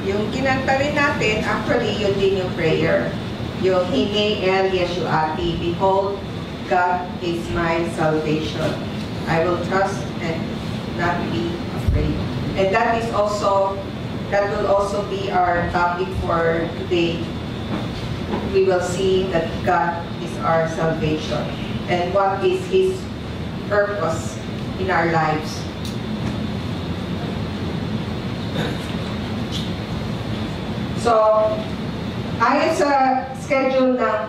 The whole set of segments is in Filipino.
Yung kinanta rin natin, actually, yun din yung prayer. Yung Hine El Yeshuati, Behold, God is my salvation. I will trust and not be afraid. And that will also be our topic for today. We will see that God is our salvation and what is His purpose in our lives. So, ayon sa schedule ng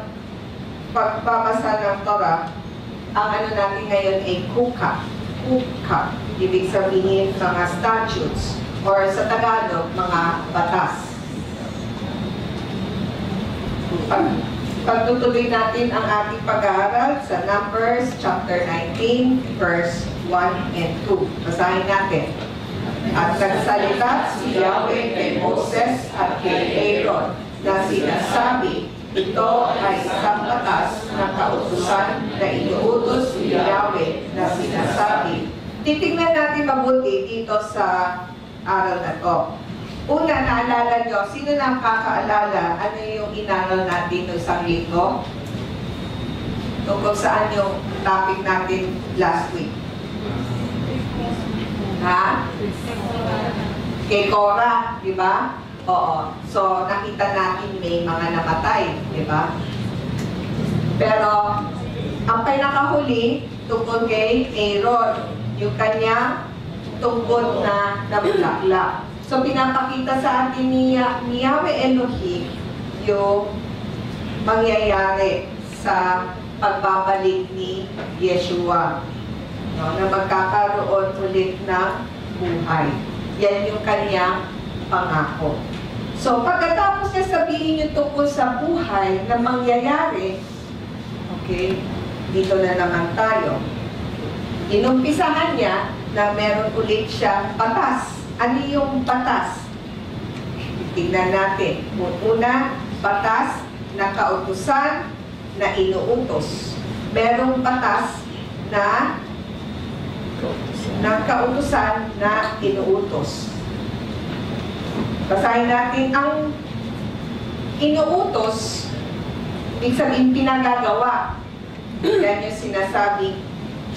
pagbabasa ng Torah, ang ano natin ngayon ay kuka. Kuka, ibig sabihin mga statutes, or sa Tagalog, mga batas. Pagtutuloy natin ang ating pag-aaral sa Numbers chapter 19, verse 1 and 2. Basahin natin. At nagsalita si Yahweh kay Moses at kay Aaron na sinasabi, ito ay isang batas na kautusan na inuutos ni Yahweh na sinasabi. Titingnan natin mabuti dito sa aral na to. Una, naalala nyo, sino na kakaalala ano yung inaral natin noong isang linggo? Tungkol saan yung topic natin last week? Ha? Kay Korah, di ba? Oo. So, nakita natin may mga namatay, di ba? Pero, ang pinakahuli, tungkol kay Aaron, yung kanya tungkol na nabulaklak. So, pinapakita sa atin ni Yahweh Elohim yung mangyayari sa pagbabalik ni Yeshua. No, na magkakaroon ulit ng buhay. Yan yung kanyang pangako. So, pagkatapos niya sabihin yung tungkol sa buhay na mangyayari, okay, dito na naman tayo. Inumpisahan niya na meron ulit siyang batas. Ano yung batas? Tingnan natin. Una, batas na kautusan na inuutos. Merong batas na kautusan na inuutos. Basahin natin ang inuutos, ibig sabihin pinagagawa. Yan yung sinasabing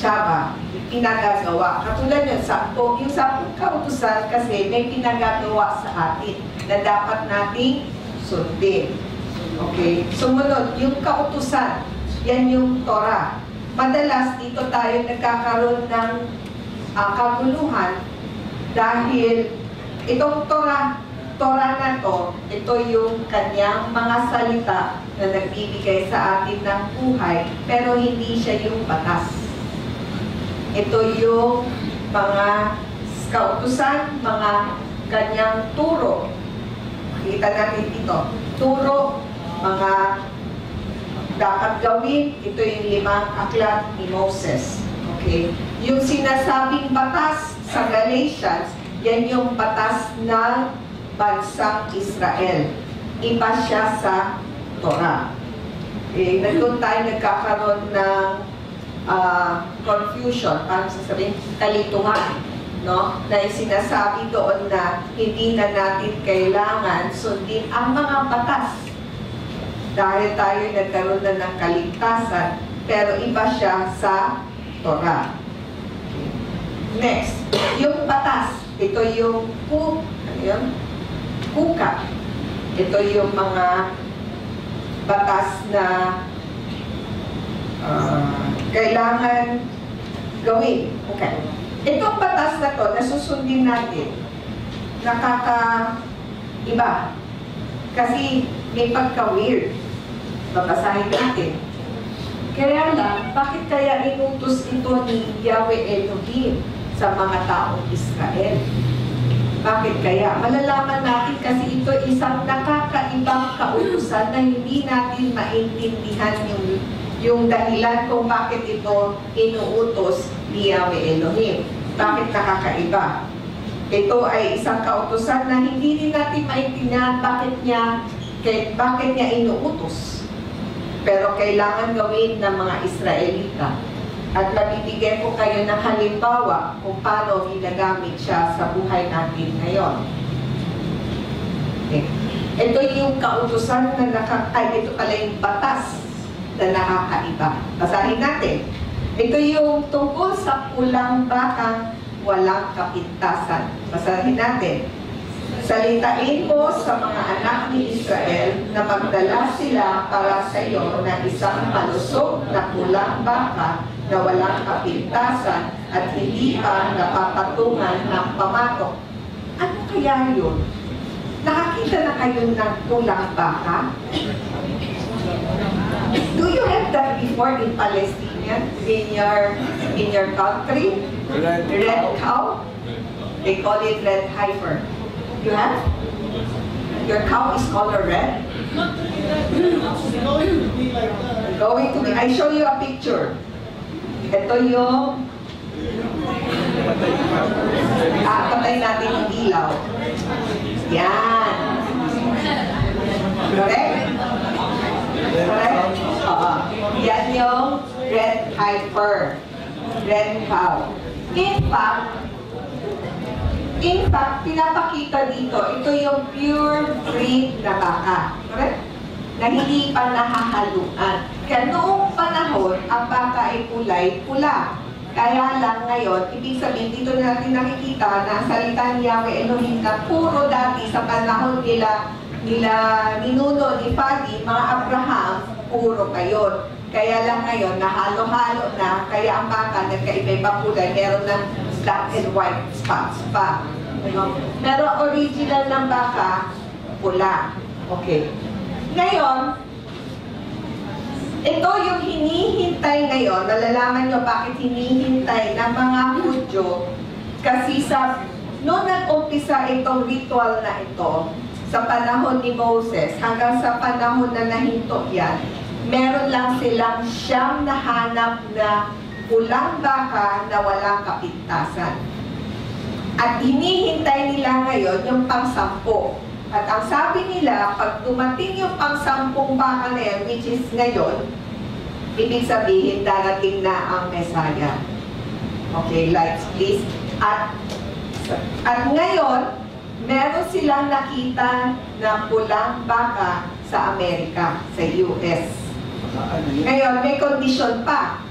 tsaba, pinagagawa. Katulad yun, yung 10 kautusan kasi may pinagagawa sa atin na dapat nating sundin. Okay? Sumunod, yung kautusan, yan yung Torah. Madalas dito tayo nagkakaroon ng kaguluhan dahil itong Torah na to, ito yung kanyang mga salita na nagbibigay sa atin ng buhay, pero hindi siya yung batas. Ito yung mga kautusan, mga kanyang turo. Kita natin ito. Turo, mga dapat gawin, ito yung 5 aklat ni Moses. Okay? Yung sinasabing batas sa Galatians, yan yung batas ng bansang Israel. Iba siya sa Torah. Okay? Doon tayo nagkakaroon ng confusion, paano sasabihin, kalituhan, no? Na sinasabi doon na hindi na natin kailangan sundin ang mga batas dahil tayo nagkaroon na ng kaligtasan, pero iba siya sa Torah. Next, yung batas, ito yung kuka. Ito yung mga batas na kailangan gawin. Okay. Itong batas na to, nasusundin natin, nakaka-iba. Kasi may pagka-weird. Babasahin natin. Kaya lang, bakit kaya inutos ito ni Yahweh Elohim sa mga taong Israel? Bakit kaya? Malalaman natin kasi ito isang nakakaibang kautusan na hindi natin maintindihan yung dahilan kung bakit ito inuutos ni Yahweh Elohim. Bakit nakakaiba? Ito ay isang kautusan na hindi rin natin maintindihan bakit niya inuutos. Pero kailangan gawin ng mga Israelita. At mabibigyan ko kayo ng halimbawa kung paano ginagamit siya sa buhay natin ngayon. Okay. Ito yung kautusan na ito pala yung batas na nakakaiba. Basahin natin. Ito yung tungkol sa pulang bakang walang kapintasan. Basahin natin. Salitain mo sa mga anak ni Israel na magdala sila para sa iyo na isang malusog na pulang baka na walang kapintasan at hindi pa napapatungan ng pamatok. Ano kaya yun? Nakakita na kayo ng pulang baka? Do you have that before in Palestine? In your country? Red cow? They call it red heifer. You have? Your cow is color red? Going to be, I show you a picture. Ito yung patay natin yung ilaw. Yan. Correct? Correct? Yan yung red heifer. Red cow. In fact, pinapakita dito, ito yung pure breed na baka. Correct? Na hindi pa nahahaluan. Kaya noong panahon, ang baka ay kulay pula. Kaya lang ngayon, ibig sabihin, dito natin nakikita na ang salita ni Yahweh Elohim na puro dati sa panahon nila ninuno ni Padi, mga Abraham, puro kayon. Kaya lang ngayon, nahalo-halo na, kaya ang baka nagkaiba-iba kulay, meron ng black and white spots pa. Pero original ng baka, pula. Okay. Ngayon, ito yung hinihintay ngayon, nalalaman nyo bakit hinihintay ng mga Hudyo, kasi noong nag-umpisa itong ritual na ito, sa panahon ni Moses, hanggang sa panahon na nahinto yan, meron lang silang siyang nahanap na pulang baka na walang kapintasan. At hinihintay nila ngayon yung pang-sampo. At ang sabi nila, pag dumating yung pang-sampung baka na yan, which is ngayon, ibig sabihin darating na ang Messiah. Okay, lights please. At ngayon, meron silang nakita na pulang baka sa Amerika, sa US. Ngayon, may condition pa.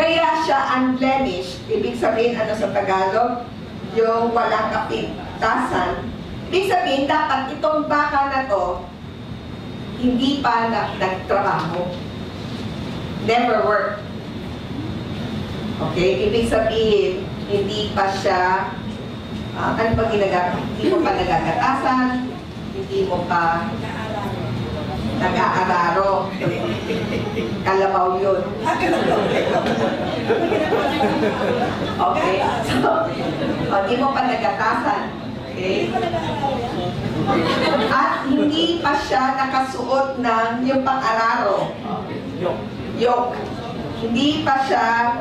Kaya siya unblemished, ibig sabihin ano sa Tagalog, yung walang kapintasan. Ibig sabihin, dapat itong baka na to, hindi pa nagtrabaho. Never work. Okay? Ibig sabihin, hindi pa siya, ano pa ginagawa? Hindi mo pa nagagatasan, hindi mo pa nag-aararo. Kalabaw yun. Okay? So, hindi mo pa nagatasan. Okay? At hindi pa siya nakasuot ng yung pang-araro. Yoke. Hindi pa siya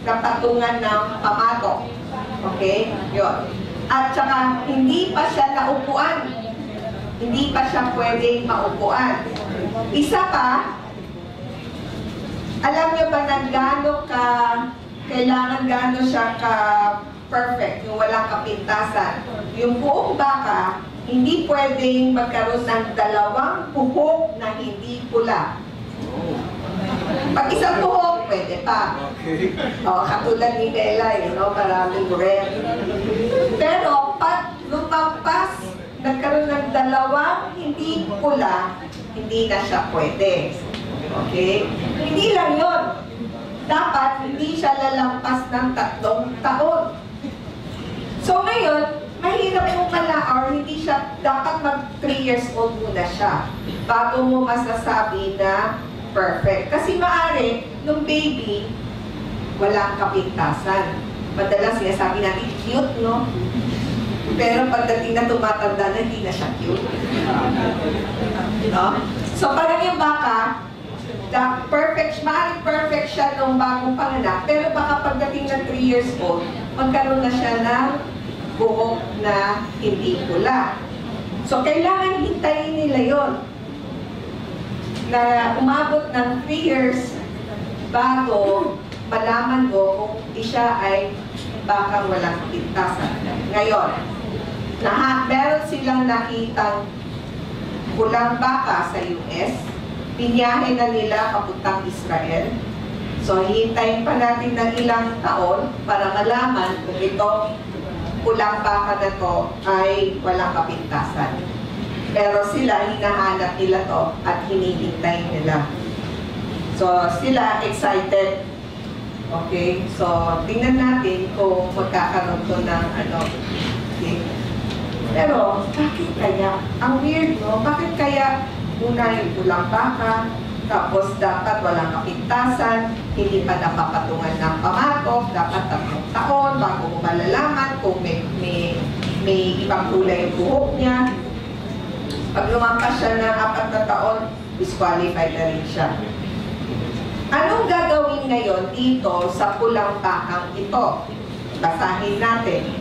napatungan ng pamatok. Okay? Yun. At saka, hindi pa siya naupuan. Hindi pa siya pwedeng maupuan. Isa pa, alam niyo ba na kailangan gano'n siya ka-perfect, yung walang kapintasan. Yung buong baka, hindi pwedeng magkaroon ng dalawang buhok na hindi pula. Pag isang buhok, pwede pa. Katulad ni Bella, maraming red. Pero pag lumampas, nagkaroon ng dalawang hindi pula, hindi na siya pwede. Okay? Hindi lang yun. Dapat hindi siya lalampas ng 3 taon. So ngayon, mahirap mo pala or hindi siya, dapat mag 3 years old muna siya bago mo masasabi na perfect. Kasi maaari, nung baby, walang kapintasan. Madalas sinasabi natin, cute, no? Pero pagdating na tumatanda na, hindi na siya cute. No? So parang yung baka, maaaring perfect siya nung bagong panganak, pero baka pagdating na 3 years old, magkaroon na siya ng buhok na hindi pula. So kailangan hintayin nila yon na umabot ng 3 years bago malaman mo kung siya ay baka walang kapintasan. Ngayon, Meron silang nakitang pulang baka sa US. Pinyahe na nila papuntang Israel. So, hihintayin pa natin ng ilang taon para malaman kung itong pulang baka na to ay walang kapintasan. Pero sila, hinahanap nila to at hinihintay nila. So, sila excited. Okay? So, tingnan natin kung magkakaroon to ng ano. Okay? Pero, bakit kaya? Ang weird, no? Bakit kaya una yung pulang baka, tapos dapat walang kapintasan, hindi pa napapatungan ng pamatok, dapat 3 taon bago mo malalaman kung may ibang kulay yung buhok niya. Pag lumampas siya ng 4 na taon, disqualified na rin siya. Anong gagawin ngayon dito sa pulang bakang ito? Basahin natin.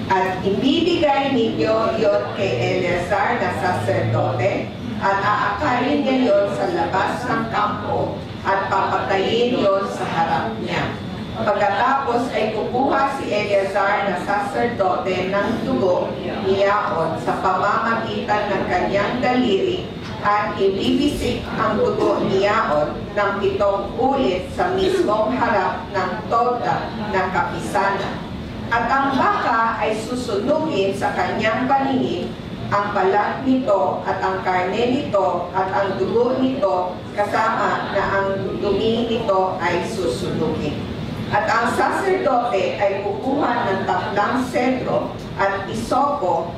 At ibibigay ninyo yon kay Eleazar na saserdote at aakayin niya yon sa labas ng kampo at papatayin yon sa harap niya. Pagkatapos ay kukuha si Eleazar na saserdote ng dugo niyaon sa pamamagitan ng kanyang daliri at ibibisik ang dugo niyaon ng 7 ulit sa mismong harap ng toda ng kapisanan. At ang baka ay susunugin sa kanyang paningin, ang balat nito at ang karne nito at ang dugo nito kasama na ang dumi nito ay susunugin. At ang saserdote ay kukuha ng 3 sentro at isopo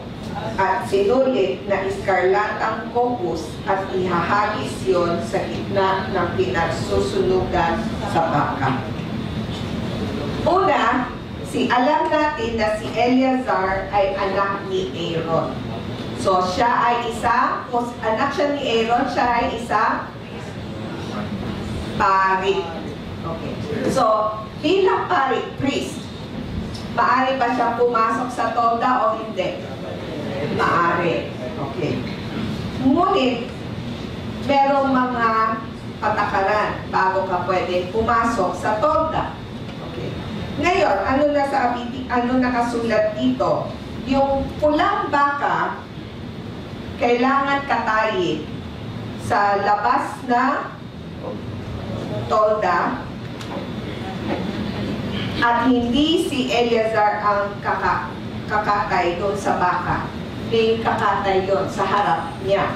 at sinulit na iskarlatang kopus at ihahagis yon sa gitna ng pinagsusunugan sa baka. Una, alam natin na si Eleazar ay anak ni Aaron. So, siya ay anak siya ni Aaron, siya ay isang pari. Okay. So, bilang pari, priest, maaari ba siya pumasok sa tolda o hindi? Maaari. Okay. Ngunit, merong mga patakaran bago ka pwede pumasok sa tolda. Ngayon, ano nakasulat dito? Yung pulang baka, kailangan katayin sa labas na tolda at hindi si Eleazar ang kakatay doon sa baka. May kakatay yun sa harap niya.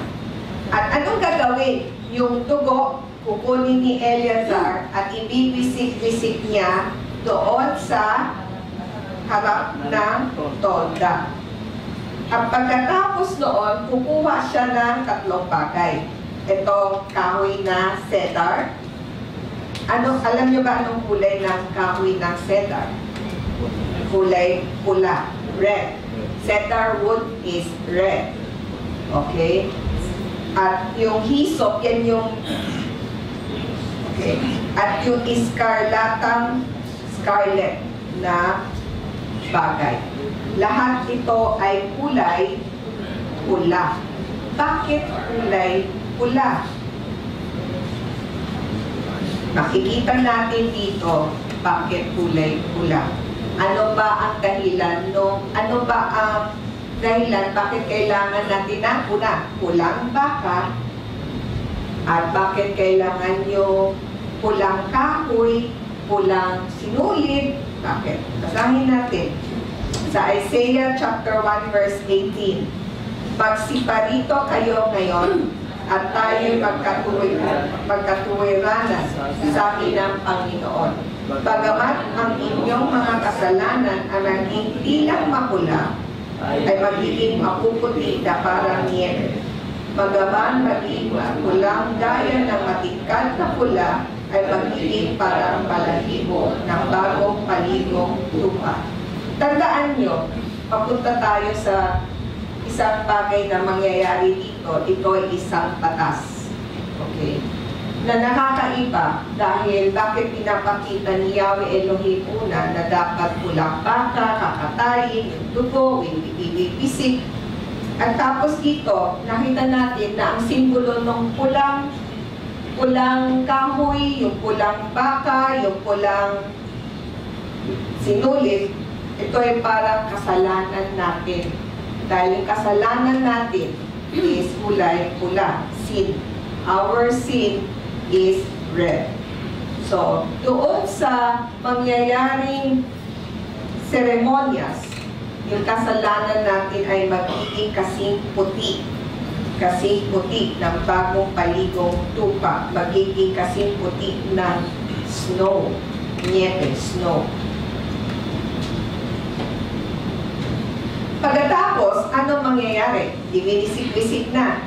At anong gagawin? Yung dugo, kukunin ni Eleazar at ibibisik-bisik niya doon sa harap ng tolda. At pagkatapos noon, kukuha siya ng 3 bagay. Ito, kahoy na cedar. Alam niyo ba anong kulay ng kahoy ng cedar? Kulay pula, red. Cedar wood is red. Okay? At yung hisop, yan yung okay. At yung scarlet na bagay. Lahat ito ay kulay pula. Bakit kulay pula? Makikita natin dito bakit kulay pula. Ano ba ang dahilan bakit kailangan natin ng pulang baka at bakit kailangan yung pulang kahoy, pulang sinulid? Bakit? Basahin natin. Sa Isaiah chapter 1 verse 18. Magsiparito kayo ngayon at tayo'y magkatuwiranan sa akin ng Panginoon. Bagamat ang inyong mga kasalanan ang hindi lang mapula, ay magiging mapuputi na parang niebe. Bagaman magiging pulang gaya ng matingkad na pula, ay magiging parang balahibo ng bagong paligong lupa. Tandaan nyo, papunta tayo sa isang bagay na mangyayari dito. Ito ay isang batas. Okay? Na nakakaiba dahil bakit pinapakita ni Yahweh Elohim una na dapat pulang baka, kakatayin, yung dugo, yung ibibisik. At tapos dito, nakita natin na ang simbolo ng pulang kahoy, yung pulang baka, yung pulang sinulit, Ito ay parang kasalanan natin. Dahil yung kasalanan natin is kulay pula, sin. Our sin is red. So, doon sa mangyayaring seremonyas, yung kasalanan natin ay magiging kasing puti. Kasing puti ng bagong paligong tupa. Magiging kasing puti ng snow. Niete, snow. Pagkatapos, anong mangyayari? Diwinisik-wisik na.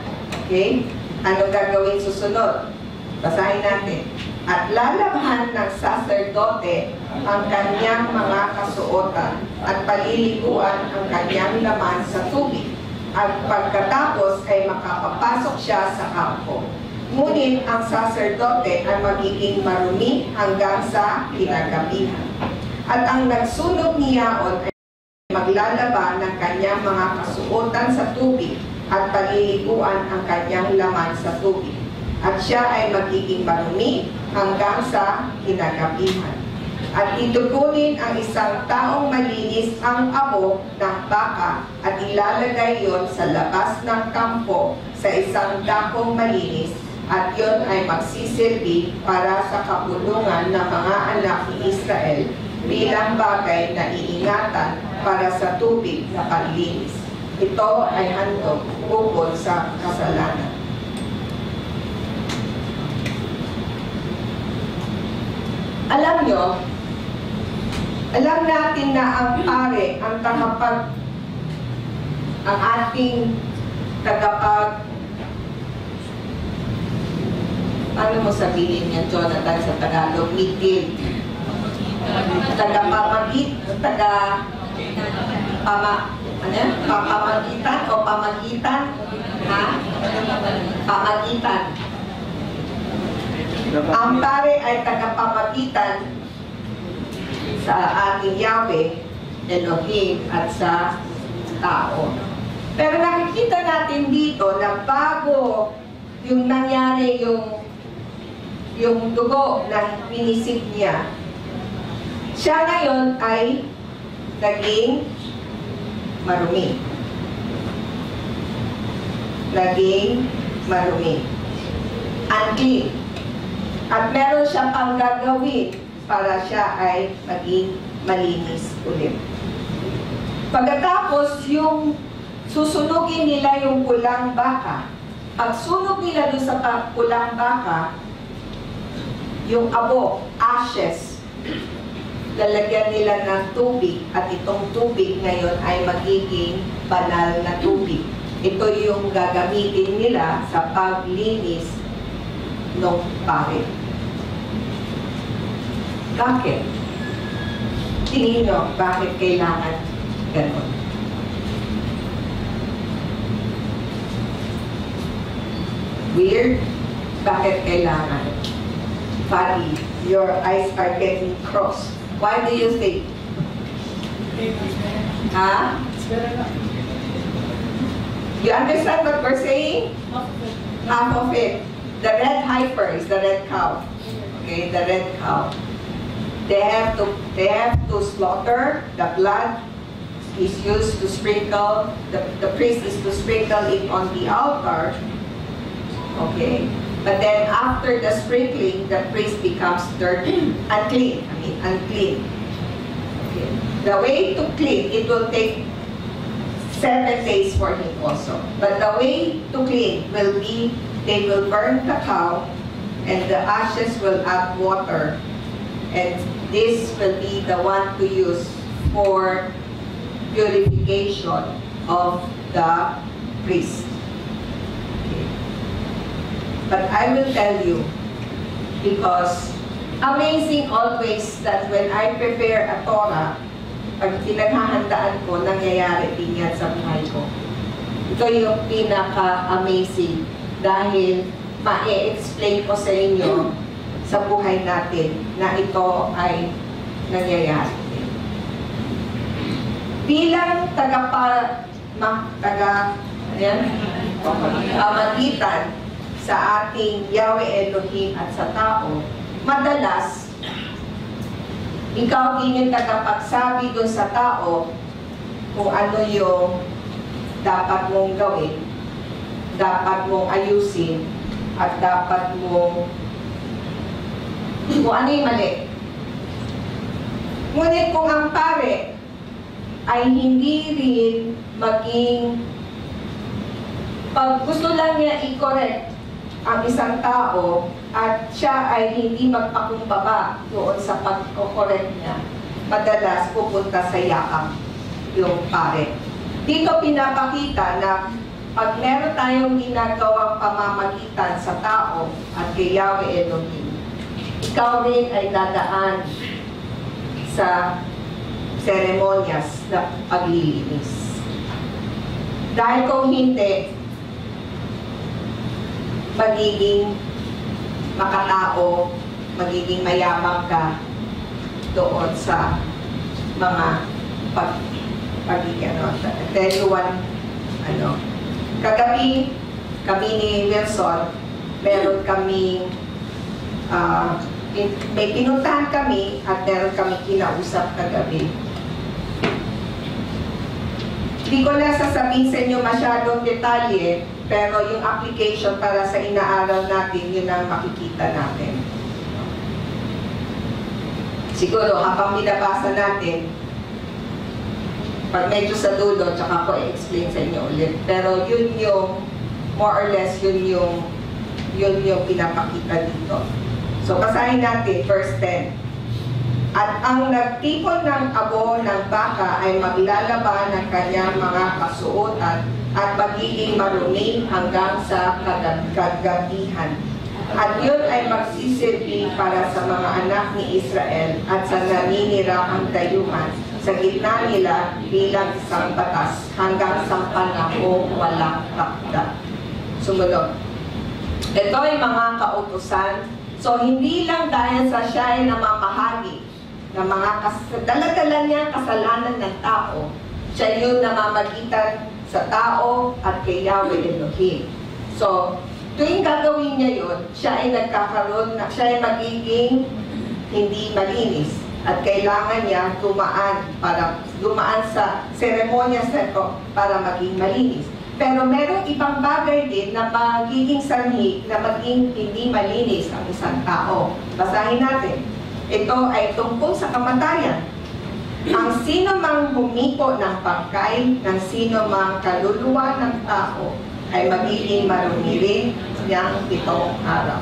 Okay? Anong gagawin susunod? Basahin natin. At lalabhan ng saserdote ang kanyang mga kasuotan at paliliguan ang kanyang laman sa tubig. At pagkatapos ay makapapasok siya sa kampo. Ngunit ang saserdote ay magiging marumi hanggang sa kinagabihan. At ang nagsunog niyaon ay maglalaba ng kanyang mga kasuotan sa tubig at paliliguan ang kanyang laman sa tubig. At siya ay magiging marumi hanggang sa kinagabihan. At itukunin ang isang taong malinis ang abo ng baka at ilalagay yon sa labas ng kampo sa isang dakong malinis at yon ay magsisilbi para sa kapulungan ng mga anak ni Israel bilang bagay na iingatan para sa tubig na panlinis. Ito ay handog bukod sa kasalanan. Alam nyo, alam natin na ang pare, ang ating tagapag, ano mo sabihin yan, Jonathan, sa Tagalog? Midfield. Papamagitan o pamagitan? Ha? Pamagitan. Ang pare ay tagapamagitan sa ating Yahweh, Elohim, at sa tao. Pero nakikita natin dito na bago yung nangyari yung dugo na pinisip niya, siya ngayon ay naging marumi. Naging marumi. Unclean. At meron siya pang gagawin para siya ay maging malinis ulit. Pagkatapos, yung susunugin nila yung pulang baka. Pag sunog nila doon sa pulang baka, yung abo, ashes, lalagyan nila ng tubig at itong tubig ngayon ay magiging banal na tubig. Ito yung gagamitin nila sa paglinis ng pare. Bakit? Tingin nyo, bakit kailangan ganon? Weird? Bakit kailangan? Funny, your eyes are getting crossed. Why do you think? Huh? You understand what we're saying? Half of it. The red heifer is the red cow. Okay, the red cow. They have to slaughter. The blood is used to sprinkle. The priest is to sprinkle it on the altar. Okay. But then after the sprinkling, the priest becomes dirty, unclean. Unclean. Okay. The way to clean, it will take 7 days for him also. But the way to clean will be, they will burn the cow, and the ashes will add water. And this will be the one to use for purification of the priest. But I will tell you, because amazing always that when I prepare a Torah, pag pinaghahandaan ko, nangyayari din yan sa buhay ko. Ito yung pinaka-amazing dahil ma-explain ko sa inyo sa buhay natin na ito ay nangyayari. Bilang pamagitan sa ating Yahweh Elohim at sa tao, madalas Ikaw din yung tagapagsabi doon sa tao kung ano yung dapat mong gawin, dapat mong ayusin, at dapat mong kung ano yung mali. Ngunit kung ang pare ay hindi rin maging, pag gusto lang niya i-correct ang isang tao at siya ay hindi magpakumbaba doon sa pag-correct niya, madalas pupunta sa yakap yung pare. Dito pinapakita na pag meron tayong ginagawang pamamagitan sa tao at kay Yahweh Elohim, ikaw rin ay dadaan sa seremonyas na paglilinis. Dahil kung hindi, magiging makatao, magiging mayabang ka doon sa mga kagabi, kami ni Wilson, meron kaming may pinuntahan kami at meron kami kinausap kagabi. Hindi ko na sasabihin sa inyo masyadong detalye, pero yung application para sa inaaral natin, yun ang makikita natin. Siguro, habang binabasa natin, pag medyo sa dulo, tsaka ko i-explain sa inyo ulit. Pero yun yung, more or less, yun yung pinapakita dito. So, basahin natin, verse 10. At ang nagtipon ng abo ng baka ay maglalaban ng kanyang mga kasuotan at magiging marumi hanggang sa kagabihan. At yun ay magsisilbi para sa mga anak ni Israel at sa naninirang dayuhan sa gitna nila bilang isang batas hanggang sa panahong walang takda. Sumunod. Ito ay mga kautusan. So, hindi lang dahil sa siya ay namamahagi ng mga dala-dala niya kasalanan ng tao, siya yung namamagitan sa tao at kay Yahweh Elohim. So, tuwing gagawin niya yun, siya ay nagkakaroon, siya ay magiging hindi malinis. At kailangan niya dumaan sa seremonyas na ito para maging malinis. Pero merong ibang bagay din na magiging sanhi na maging hindi malinis ang isang tao. Basahin natin. Ito ay tungkol sa kamatayan. Ang sino mang humipo ng pangkay ng sino mang kaluluwa ng tao ay magiging marumi rin niyang 7 araw.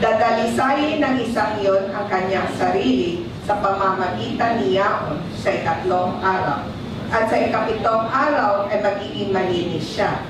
Dadalisayin ng isang iyon ang kanyang sarili sa pamamagitan niyaon sa 3 araw. At sa 7 araw ay magiging malinis siya.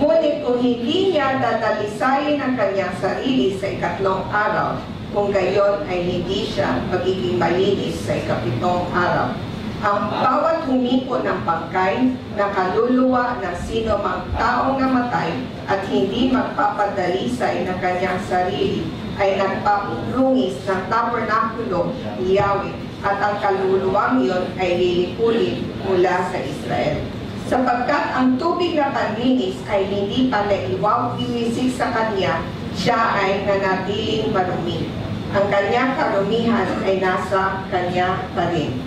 Ngunit kung hindi niya dadalisayin ang kanyang sarili sa 3 araw, kung gayon ay hindi siya magiging malinis sa 7 araw. Ang bawat humipo ng pangkay na kaluluwa ng sino mang taong namatay at hindi magpapadalisay ng kanyang sarili ay nagpapurungis ng tabernakulo ni Yahweh, at ang kaluluwang iyon ay lilipulin mula sa Israel. Sapagkat ang tubig na panlinis ay hindi pa naiwiwisik sa kanya, siya ay nanatiling marumi. Ang kanyang karumihan ay nasa kanya pa rin.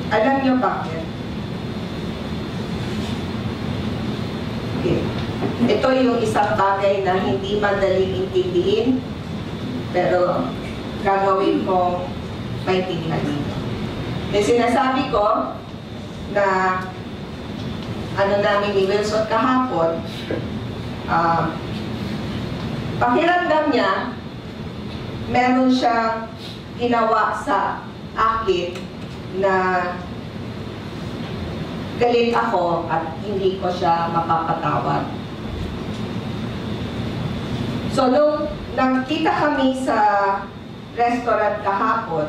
Alam niyo bakit? Okay. Ito yung isang bagay na hindi madaling intindihin, pero gagawin kong maintindihan dito. May sinasabi ko na ano namin ni Wilson kahapon, pakiramdam niya, meron siyang ginawa sa akin na galit ako at hindi ko siya mapapatawad. So, nung nagkita kami sa restaurant kahapon,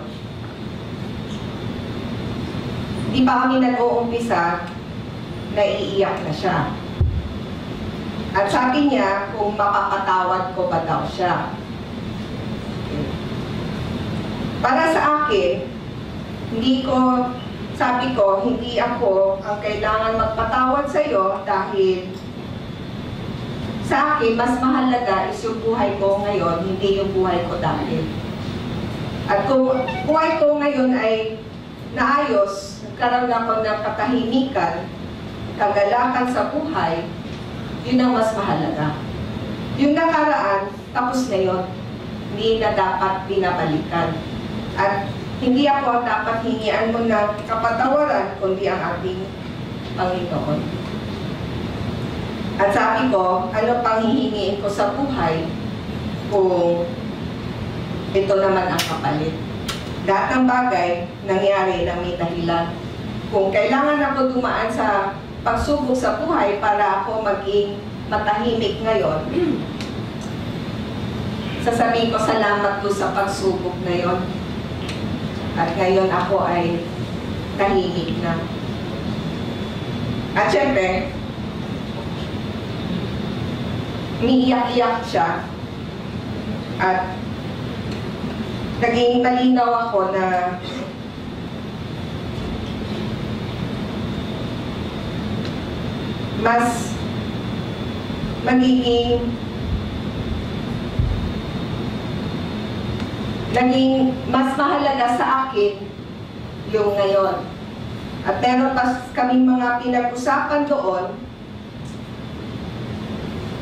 di pa kami nag-uumpisa, naiiyak na siya. At sabi niya kung mapapatawad ko ba daw siya. Para sa akin, sabi ko, hindi ako ang kailangan magpatawad sa iyo dahil sa akin, mas mahalaga is yung buhay ko ngayon, hindi yung buhay ko dati. At kung buhay ko ngayon ay naayos, nagkaroon ako ng katahimikan, kagalakan sa buhay, yun ang mas mahalaga. Yung nakaraan, tapos na yun. Hindi na dapat binabalikan. At hindi ako dapat hingian mo ng kapatawaran, kundi ang ating Panginoon. At sabi ko, ano pang hihingiin ko sa buhay kung ito naman ang kapalit. Lahat ng bagay nangyari na may dahilan. Kung kailangan ako dumaan sa pagsubok sa buhay para ako maging matahimik ngayon, sasabihin ko salamat po sa pagsubok na yon. At ngayon ako ay tahimik na. At syempre, umiiyak-iyak siya. At naging malinaw ako na mas naging mas mahalaga sa akin yung ngayon. At meron pa kaming mga pinag-usapan doon.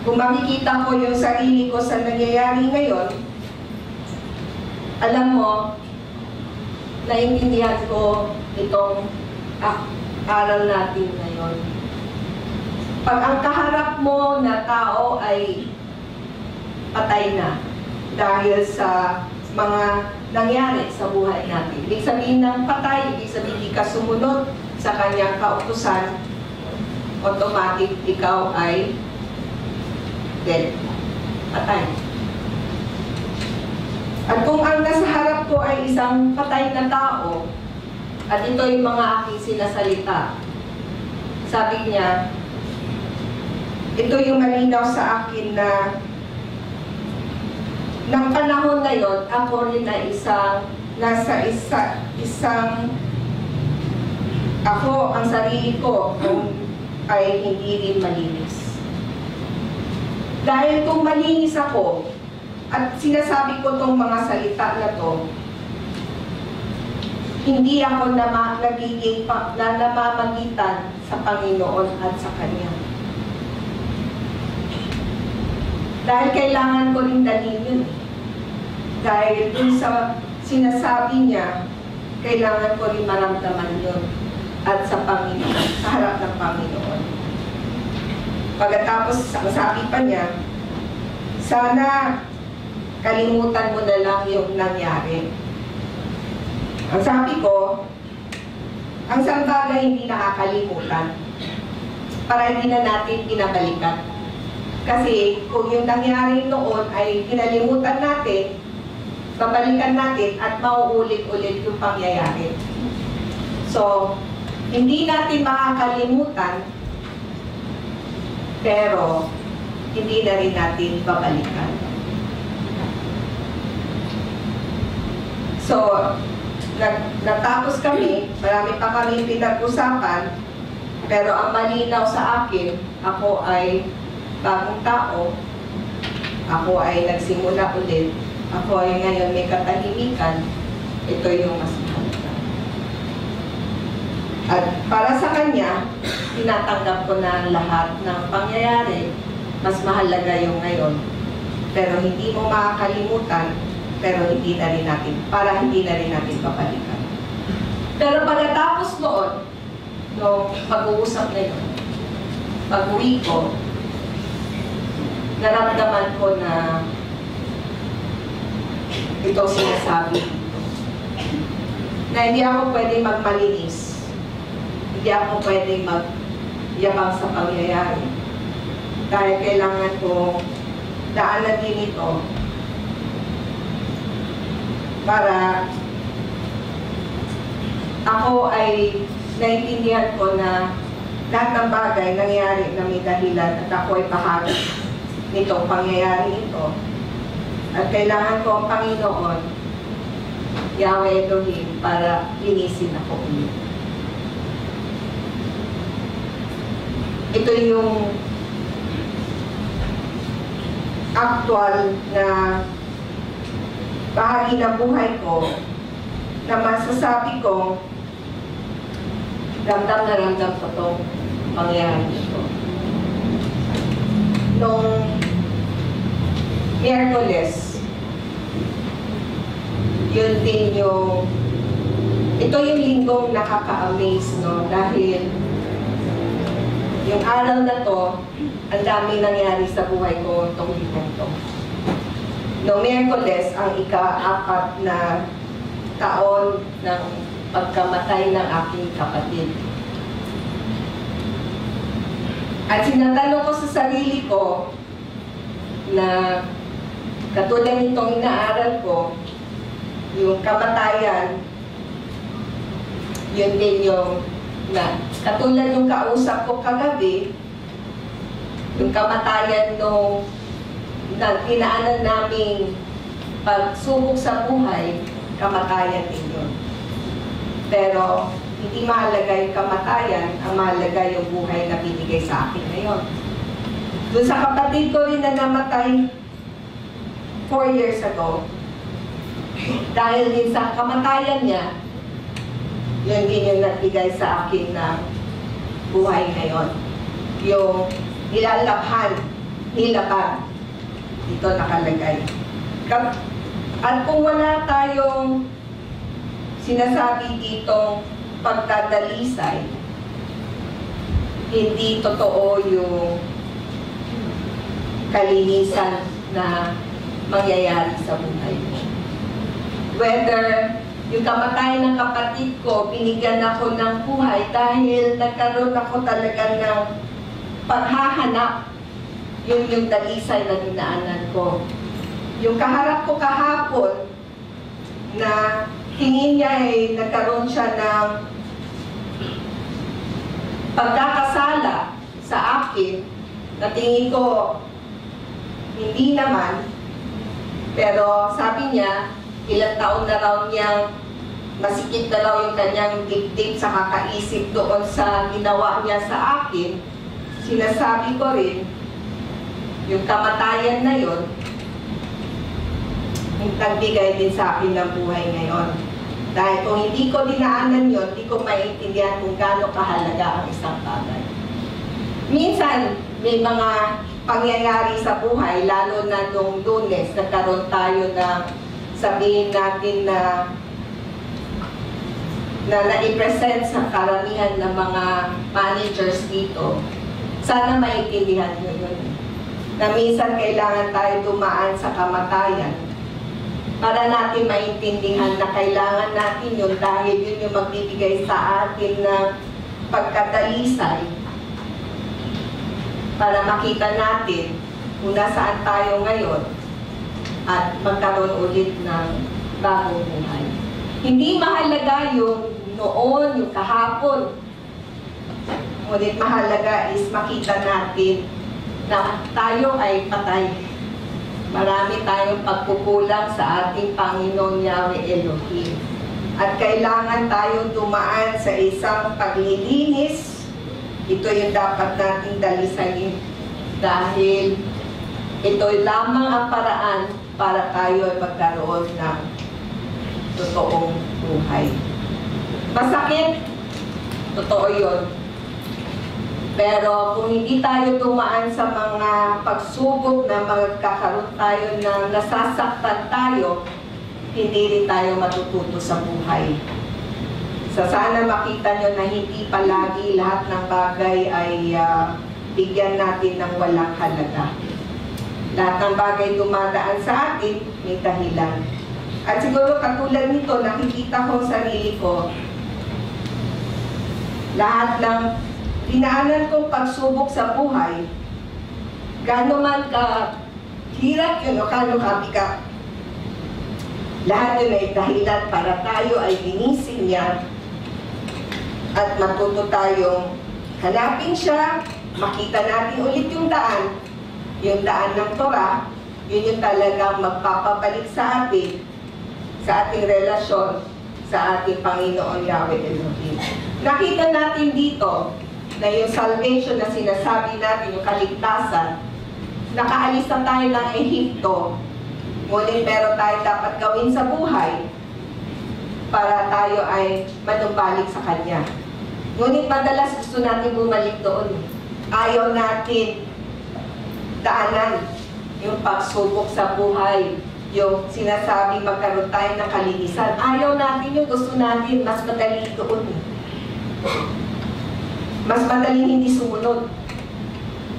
Kung makikita ko yung sarili ko sa nangyayari ngayon, alam mo, naiintindihan ko itong aral natin ngayon. Pag ang kaharap mo na tao ay patay na dahil sa mga nangyari sa buhay natin. Ibig sabihin ng patay, ibig sabihin hindi ka sumunod sa kanyang kautusan, automatic ikaw ay dead. Patay. At kung ang nasa harap ko ay isang patay na tao, at ito yung mga aking sinasalita, sabi niya, ito yung malinaw sa akin na ng panahon na yon, ako rin na ako, ang sarili ko, ay hindi rin malinis. Dahil kung malinis ako, at sinasabi ko tong mga salita na to, hindi ako nagiging namamagitan sa Panginoon at sa Kanya. Dahil kailangan ko rin dalhin yun. Dahil dun sa sinasabi niya, kailangan ko rin maramdaman yun. At sa Panginoon, sa harap ng Panginoon. Pagkatapos, ang sabi pa niya, sana kalimutan mo na lang yung nangyari. Ang sabi ko, ang isang bagay hindi nakakalimutan para hindi na natin pinabalikan. Kasi kung yung nangyari noon ay kinalimutan natin, babalikan natin at mauulit-ulit yung pangyayari. So, hindi natin makakalimutan, pero hindi na rin natin babalikan. So, natapos kami, marami pa kami pinag-usapan, pero ang malinaw sa akin, ako ay bagong tao, ako ay nagsimula ulit, ako ay ngayon may katahimikan, ito yung mas mahalaga. At para sa Kanya, tinatanggap ko na lahat ng pangyayari, mas mahalaga yung ngayon. Pero hindi mo makakalimutan, pero hindi na rin natin, para hindi na rin natin papalikan. Pero pagkatapos noon, nung pag-uusap na yun, pag-uwi ko, naramdaman ko na itong sinasabi dito. Na hindi ako pwedeng magmalinis. Hindi ako pwedeng magyabang sa pangyayari. Dahil kailangan ko daanan din ito para ako ay naiintindihan ko na lahat ng bagay nangyari na may dahilan at ako ay bahagi nitong pangyayari ito. At kailangan ko ang Panginoon, Yahweh Elohim, para linisin ako ulit. Ito yung actual na bahagi ng buhay ko na masasabi ko, ramdam na ramdam ko itong pangyayari ito. Nung Miyerkules, yun din ito yung linggong nakaka-amaze, no? Dahil yung araw na to, ang dami nangyari sa buhay ko itong linggong to. Noong Miyerkules, ang ika-4 na taon ng pagkamatay ng aking kapatid. At sinatanong ko sa sarili ko na katulad nitong inaaral ko, yung kamatayan, yun din yung katulad yung kausap ko kagabi, yung kamatayan nung dinaanan naming pagsubok sa buhay, kamatayan din yun. Pero hindi mahalaga yung kamatayan, ang mahalaga yung buhay na binigay sa akin ngayon. Doon sa kapatid ko rin na namatay 4 years ago, dahil din sa kamatayan niya, yun din yung nagbigay sa akin na buhay ngayon. Yung nilalabhan, dito nakalagay. At kung wala tayong sinasabi ditong pagdadalisay, hindi totoo yung kalinisan na mangyayari sa buhay mo. Whether yung kamatayan ng kapatid ko, binigyan ako ng buhay dahil nagkaroon ako talaga ng paghahanap, yung dalisay na dinaanan ko. Yung kaharap ko kahapon, na tingin niya ay nagkaroon siya ng pagkakasala sa akin, na tingin ko, hindi naman, pero sabi niya, ilang taon na raw niyang masikip na raw yung kanyang dibdib sa kakaisip doon sa ginawa niya sa akin. Sinasabi ko rin, yung kamatayan na yun, nagbigay din sa akin ng buhay ngayon. Dahil kung hindi ko dinaanan yun, hindi ko maintindihan kung gaano kahalaga ang isang bagay. Minsan, may mga pangyayari sa buhay, lalo na nung Lunes, nagkaroon tayo ng sabihin natin na na-i-present sa karamihan ng mga managers dito. Sana maintindihan nyo yun. Na minsan kailangan tayo dumaan sa kamatayan para natin maintindihan na kailangan natin yun dahil yun yung magbibigay sa atin ng pagkadalisay para makita natin kung nasaan tayo ngayon at magkaroon ulit ng bagong buhay. Hindi mahalaga yung noon, yung kahapon. Ngunit mahalaga is makita natin na tayo ay patay. Marami tayong pagkukulang sa ating Panginoon Yahweh Elohim. At kailangan tayong dumaan sa isang paglilinis. Ito yung dapat nating dalisayin. Dahil ito lamang ang paraan para tayo ay magkaroon ng totoong buhay. Masakit, totoo yun. Pero kung hindi tayo dumaan sa mga pagsubok na magkakaroon tayo na nasasaktan tayo, hindi rin tayo matututo sa buhay. Sana makita nyo na hindi palagi lahat ng bagay ay bigyan natin ng walang halaga. Lahat ng bagay dumadaan sa atin, may dahilan. At siguro katulad nito, nakikita ko sa sarili ko, lahat ng dinaanan kong pagsubok sa buhay, gaano man ka hirap yun o gaano kabigat, lahat yun ay dahilan para tayo ay linisin niya at matuto tayong hanapin siya, makita natin ulit yung daan ng Torah, yun yung talagang magpapabalik sa atin, sa ating relasyon, sa ating Panginoon Yahweh Elohim. Nakita natin dito na yung salvation na sinasabi natin, yung kaligtasan, nakaalis na tayo ng Ehipto Ngunit meron tayong dapat gawin sa buhay para tayo ay manumbalik sa Kanya. Ngunit madalas gusto natin bumalik doon. Ayaw natin daanan yung pagsubok sa buhay, yung sinasabi magkaroon tayo ng kalinisan. Ayaw natin yung gusto natin, mas madali doon. Mas madaling hindi sumunod.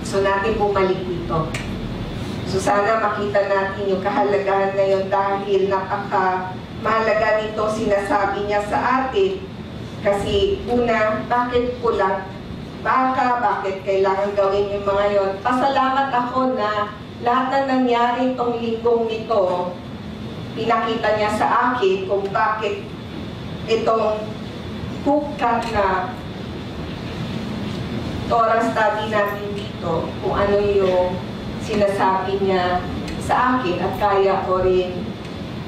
So natin bumalik dito. So sana makita natin yung kahalagahan na yun dahil napaka-mahalaga nito sinasabi niya sa atin. Kasi una, bakit kulang? Bakit kailangan gawin yung mga yon? Pasalamat ako na lahat na nangyari itong linggong nito, pinakita niya sa akin kung bakit itong hukat na Torah study natin dito, kung ano yung sinasabi niya sa akin at kaya ko rin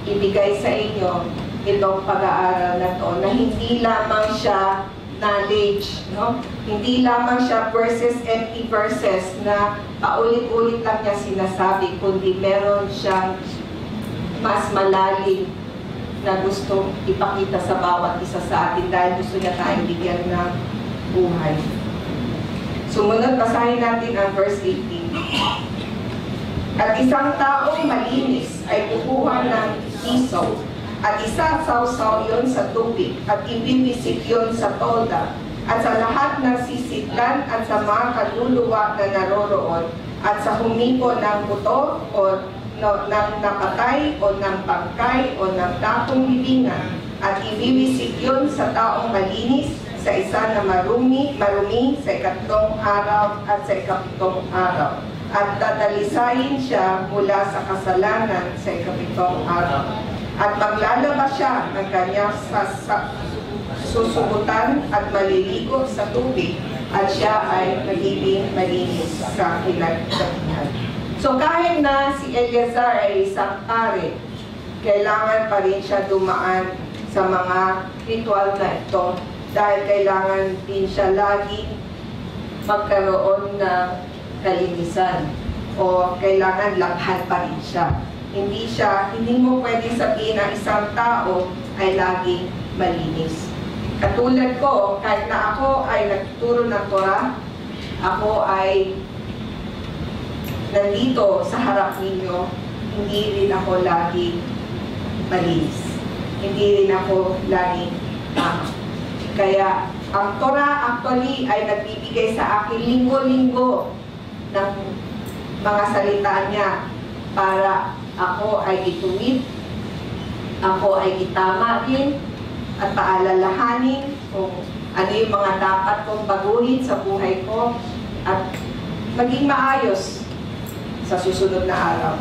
ibigay sa inyo itong pag-aaral na to, na hindi lamang siya knowledge, no? Hindi lamang siya verses, empty verses na paulit-ulit lang niya sinasabi, kundi meron siyang mas malalim na gusto ipakita sa bawat isa sa atin dahil gusto niya tayong bigyan ng buhay. Sumunod, basahin natin ang verse 18. At isang taong malinis ay kukuha ng isaw at isasawsaw yon sa tubig at ibibisik yon sa tolda at sa lahat ng sisidlan at sa mga kaluluwa na naroroon at sa humipo ng buto o ng napatay o ng bangkay o ng dakong libingan at ibibisik yon sa taong malinis sa isa na marumi sa ikatlong araw at sa ikapitong araw at dadalisayin siya mula sa kasalanan sa ikapitong araw at maglalabas siya ng kanyang susubutan at maliligo sa tubig at siya ay magiging malinis sa pinagdatingan. So kahit na si Eleazar ay isang pare, kailangan pa rin siya dumaan sa mga ritual na ito dahil kailangan din siya laging magkaroon ng kalinisan o kailangan labhan pa rin siya. Hindi mo pwede sabihin na isang tao ay laging malinis. Katulad ko, kahit na ako ay nagtuturo ng Torah, ako ay nandito sa harap ninyo, hindi rin ako laging malinis. Hindi rin ako laging tama. Kaya ang Torah actually ay nagbibigay sa akin linggo-linggo ng mga salita niya para ako ay ituwid, ako ay itama din at paalalahanin kung ano yung mga dapat kong baguhin sa buhay ko at maging maayos sa susunod na araw.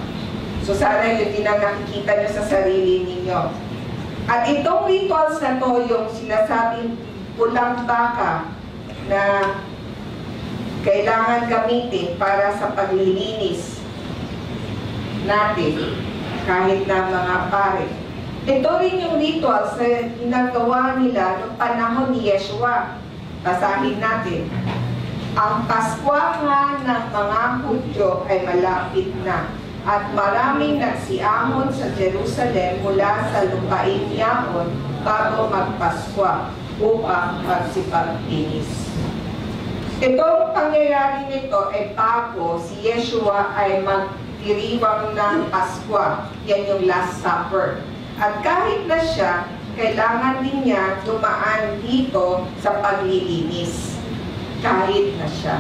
So sana yun din ang nakikita nyo sa sarili ninyo. At itong rituals na to, yung sinasabing pulang baka na kailangan gamitin para sa paglilinis natin kahit na mga pare. Ito rin yung rituals na ginagawa nila noong panahon ni Yeshua. Basahin natin. Ang Paskwa nga ng mga Hudyo ay malapit na at maraming nagsiahon sa Jerusalem mula sa lupain niyaon bago magpaskwa upang magsipag-inis. Itong pangyayari nito ay bago si Yeshua ay magdiriwang ng Paskwa. Yan yung Last Supper. At kahit na siya, kailangan din niya dumaan dito sa paglilinis. Kahit na siya.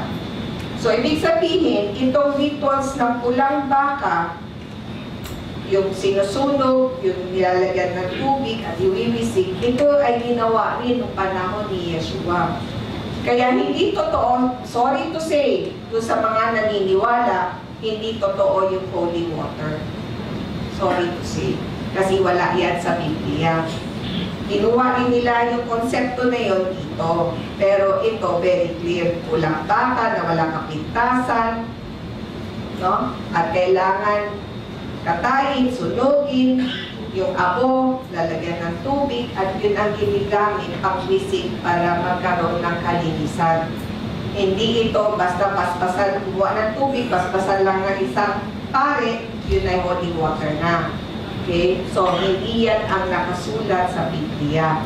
So, ibig sabihin, itong rituals ng pulang baka, yung sinusunog, yung nilalagyan ng tubig at iwiwisik, ito ay ginawa rin noong panahon ni Yeshua. Kaya hindi totoo, sorry to say, doon sa mga naniniwala, hindi totoo yung holy water. Sorry to say. Kasi wala yan sa Biblia. Kinuha rin nila yung konsepto na yun dito. Pero ito, very clear. Pulang baka na walang kapintasan. No? At kailangan katayin, sunugin, yung abo, lalagyan ng tubig, at yun ang ginigamit pang-wisik para magkaroon ng kalinisan. Hindi ito basta paspasan, kumuha ng tubig, paspasan lang ng isang pare, yun ay holy water na. Okay? So, hindi yan ang nakasulat sa Biblia.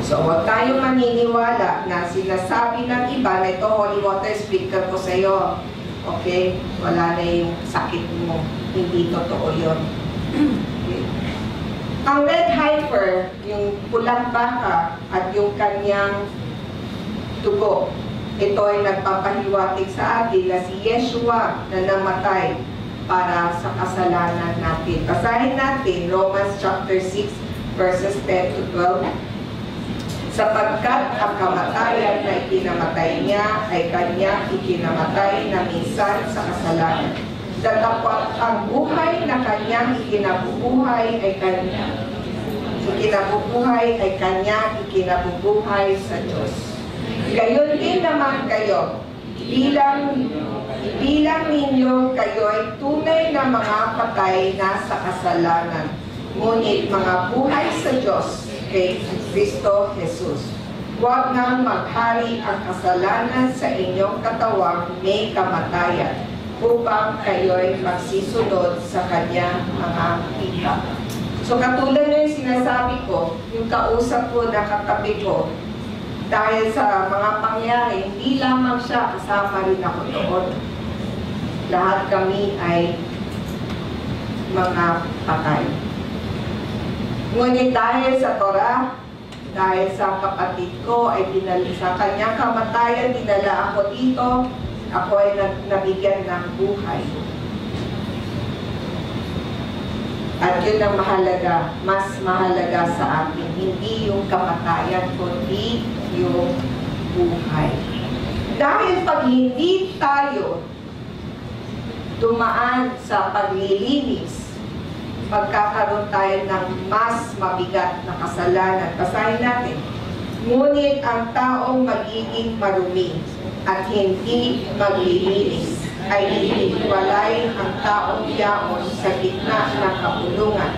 So, huwag tayong maniniwala na sinasabi ng iba na ito, holy water, sprinkle ko sa iyo. Okay? Wala na yung sakit mo. Hindi totoo yun. Okay. Ang red heifer, yung pulang baka at yung kanyang tugo, ito ay nagpapahiwatig sa atin na si Yeshua na namatay para sa kasalanan natin. Basahin natin Romans chapter 6 verses 10 to 12. Sapagkat ang kamatayan na ikinamatay niya ay kanyang ikinamatay na minsan sa kasalanan. Datapwat ang buhay na kanyang ikinabubuhay ay kanyang ikinabubuhay sa Diyos. Gayon din naman kayo, bilang ninyo kayo ay tunay na mga patay na sa kasalanan, ngunit mga buhay sa Diyos kay Kristo Jesus. Huwag nang maghari ang kasalanan sa inyong katawang may kamatayan, upang kayo'y magsisunod sa kanyang mga wika. So katulad na yung sinasabi ko, yung kausap ko na katabi ko, dahil sa mga pangyari, hindi lamang siya, kasama rin ako doon. Lahat kami ay mga patay. Ngunit dahil sa Torah, dahil sa kapatid ko, ay sa kanyang kamatayan, dinala ako dito, ako ay nabigyan ng buhay. At yun ang mahalaga, mas mahalaga sa atin, hindi yung kamatayan, kundi yung buhay. Dahil pag hindi tayo dumaan sa paglilinis, magkakaroon tayo ng mas mabigat na kasalanan. Basahin natin. Ngunit ang taong magiging marumi at hindi maglilinis ay hihiwalayin ang taong yaon sa gitna ng kapulungan,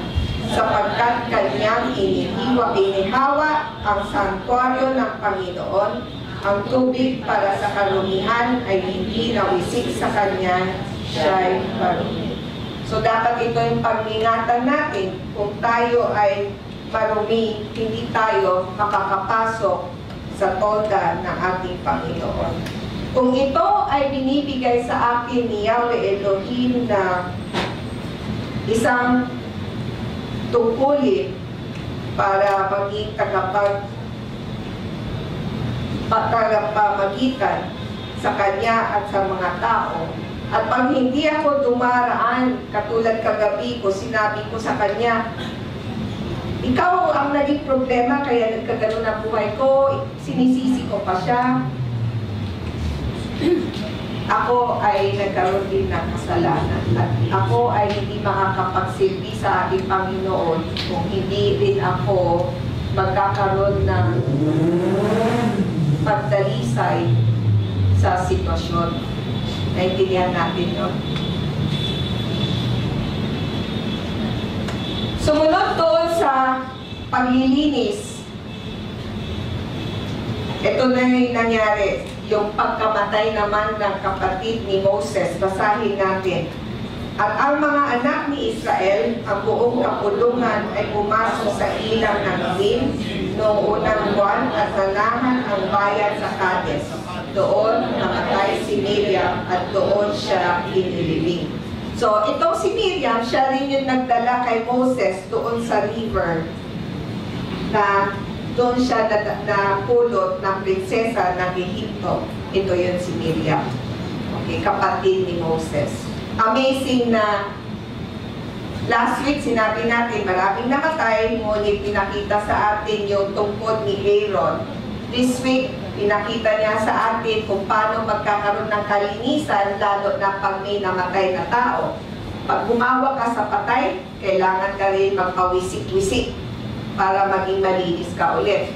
sapagkat kanyang inihawa ang santuaryo ng Panginoon. Ang tubig para sa karumihan ay hindi nawisik sa kanya, siya'y marumi. So dapat ito yung pag-ingatan natin. Kung tayo ay marumi, hindi tayo makakapasok sa toda ng ating Panginoon. Kung ito ay binibigay sa akin ni Yahweh Elohim na isang tungkulin para maging tagapamagitan sa Kanya at sa mga tao, at pag hindi ako dumaraan, katulad kagabi ko, sinabi ko sa Kanya, ikaw ang naging problema, kaya nagkagano na buhay ko, sinisisi ko pa siya. Ako ay nagkaroon din ng kasalanan at ako ay hindi makakapagsilbi sa ating Panginoon kung hindi rin ako magkakaroon ng pagdalisay sa sitwasyon. Naintindihan natin yun. Sumunod doon sa paglilinis, ito na yung nangyari. Yung pagkamatay naman ng kapatid ni Moses, basahin natin. At ang mga anak ni Israel, ang buong kapulungan ay pumasok sa ilang ng Zin noong unang buwan at nanahan ang bayan sa Kades. Doon namatay si Miriam at doon siya inilibing. So, itong si Miriam, siya rin yung nagdala kay Moses doon sa river na doon siya napulot ng prinsesa ng Ehipto. Ito yun si Miriam. Okay, kapatid ni Moses. Amazing na last week sinabi natin maraming namatay, ngunit pinakita sa atin yung tungkod ni Aaron. This week, pinakita niya sa atin kung paano magkakaroon ng kalinisan, lalo na pag may namatay na tao. Pag gumawa ka sa patay, kailangan ka rin magpawisik-wisik para maging malinis ka ulit.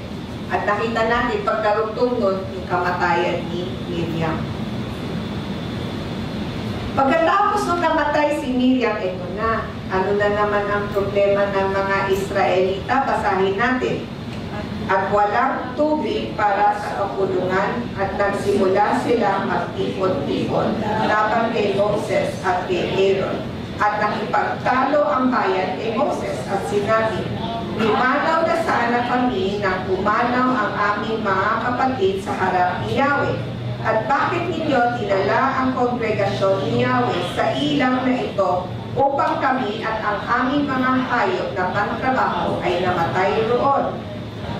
At nakita natin, pagkarugtong nun, yung kamatayan ni Miriam. Pagkatapos nung namatay si Miriam, ito na. Ano na naman ang problema ng mga Israelita? Basahin natin. at walang tubig para sa kapulungan, at nagsimula silang magtipon-tipon laban kay Moses at kay Aaron. At nakipagtalo ang bayan kay Moses at sinabi, "Lumanaw na sana kami nang pumanaw ang aming mga kapatid sa harap ni Yahweh. At bakit ninyo dinala ang kongregasyon ni Yahweh sa ilang na ito upang kami at ang aming mga hayop na pantrabaho ay namatay roon?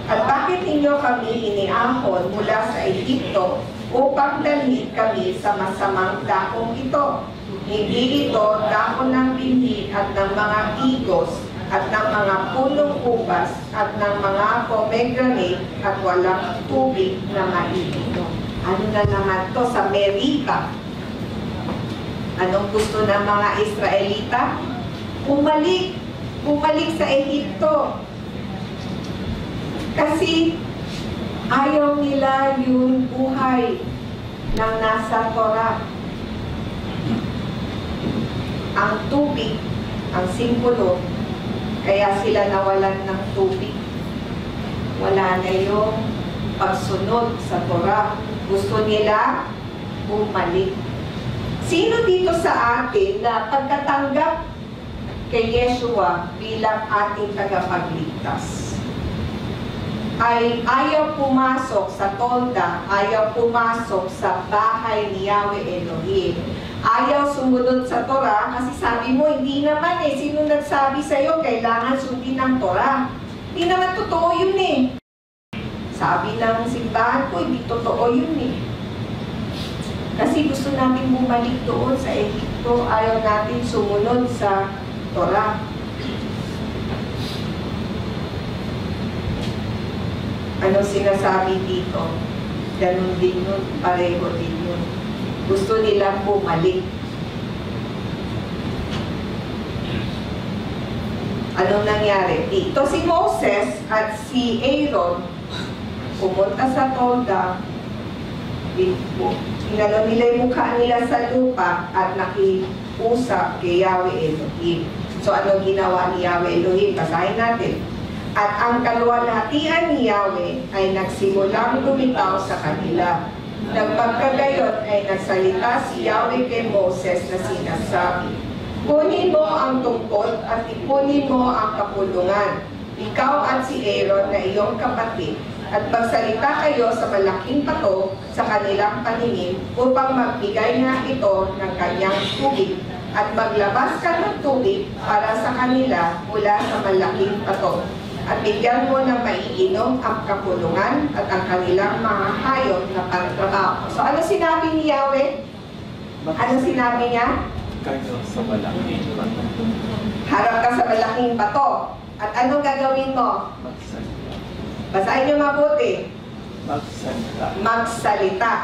At bakit ninyo kami iniahon mula sa Ehipto upang dalhin kami sa masamang dakong ito? Hindi ito dako ng binhi at ng mga igos at ng mga punong ubas at ng mga pomegranate at walang tubig na maiinom." Ano na naman to sa Meriba? Anong gusto ng mga Israelita? Bumalik sa Ehipto. Kasi ayaw nila yung buhay ng nasa Torah. Ang tubig, ang simbolo, kaya sila nawalan ng tubig. Wala na yung pagsunod sa Torah. Gusto nila bumalik. Sino dito sa atin na pagkatanggap kay Yeshua bilang ating tagapagligtas ay ayaw pumasok sa tolda, ayaw pumasok sa bahay ni Yahweh Elohim, ayaw sumunod sa Torah kasi sabi mo, hindi naman sino nagsabi sa'yo kailangan sundin ang Torah? Hindi naman totoo yun Sabi ng simbahan ko, hindi totoo yun Kasi gusto natin bumalik doon sa Ehipto, ayaw natin sumunod sa Torah. Ano sinasabi dito? Ganun din yun, pareho din yun. Gusto nilang bumalik. Anong nangyari? Dito si Moses at si Aaron pumunta sa tolda, inano nila yung mukha nila sa lupa at nakiusap kay Yahweh Elohim. So ano ginawa ni Yahweh Elohim? Basahin natin. At ang kaluwalhatian ni Yahweh ay nagsimulang lumitaw sa kanila. Nagpagkagayon ay nagsalita si Yahweh kay Moses na sinasabi, "Kunin mo ang tungkod at ipunin mo ang kapulungan, ikaw at si Aaron na iyong kapatid, at magsalita kayo sa malaking pato sa kanilang paningin upang magbigay nga ito ng kanyang tubig, at maglabas ka ng tubig para sa kanila mula sa malaking pato. At bigyan mo ng maiinom ang kapulungan at ang kanilang mga hayop na pangtrabaho." So ano sinabi ni Yahweh? Ano sinabi niya? Kayo sa malaking bato. Harap ka sa malaking bato. At anong gagawin mo? Magsalita. Basahin niyo mabuti. Magsalita. Magsalita.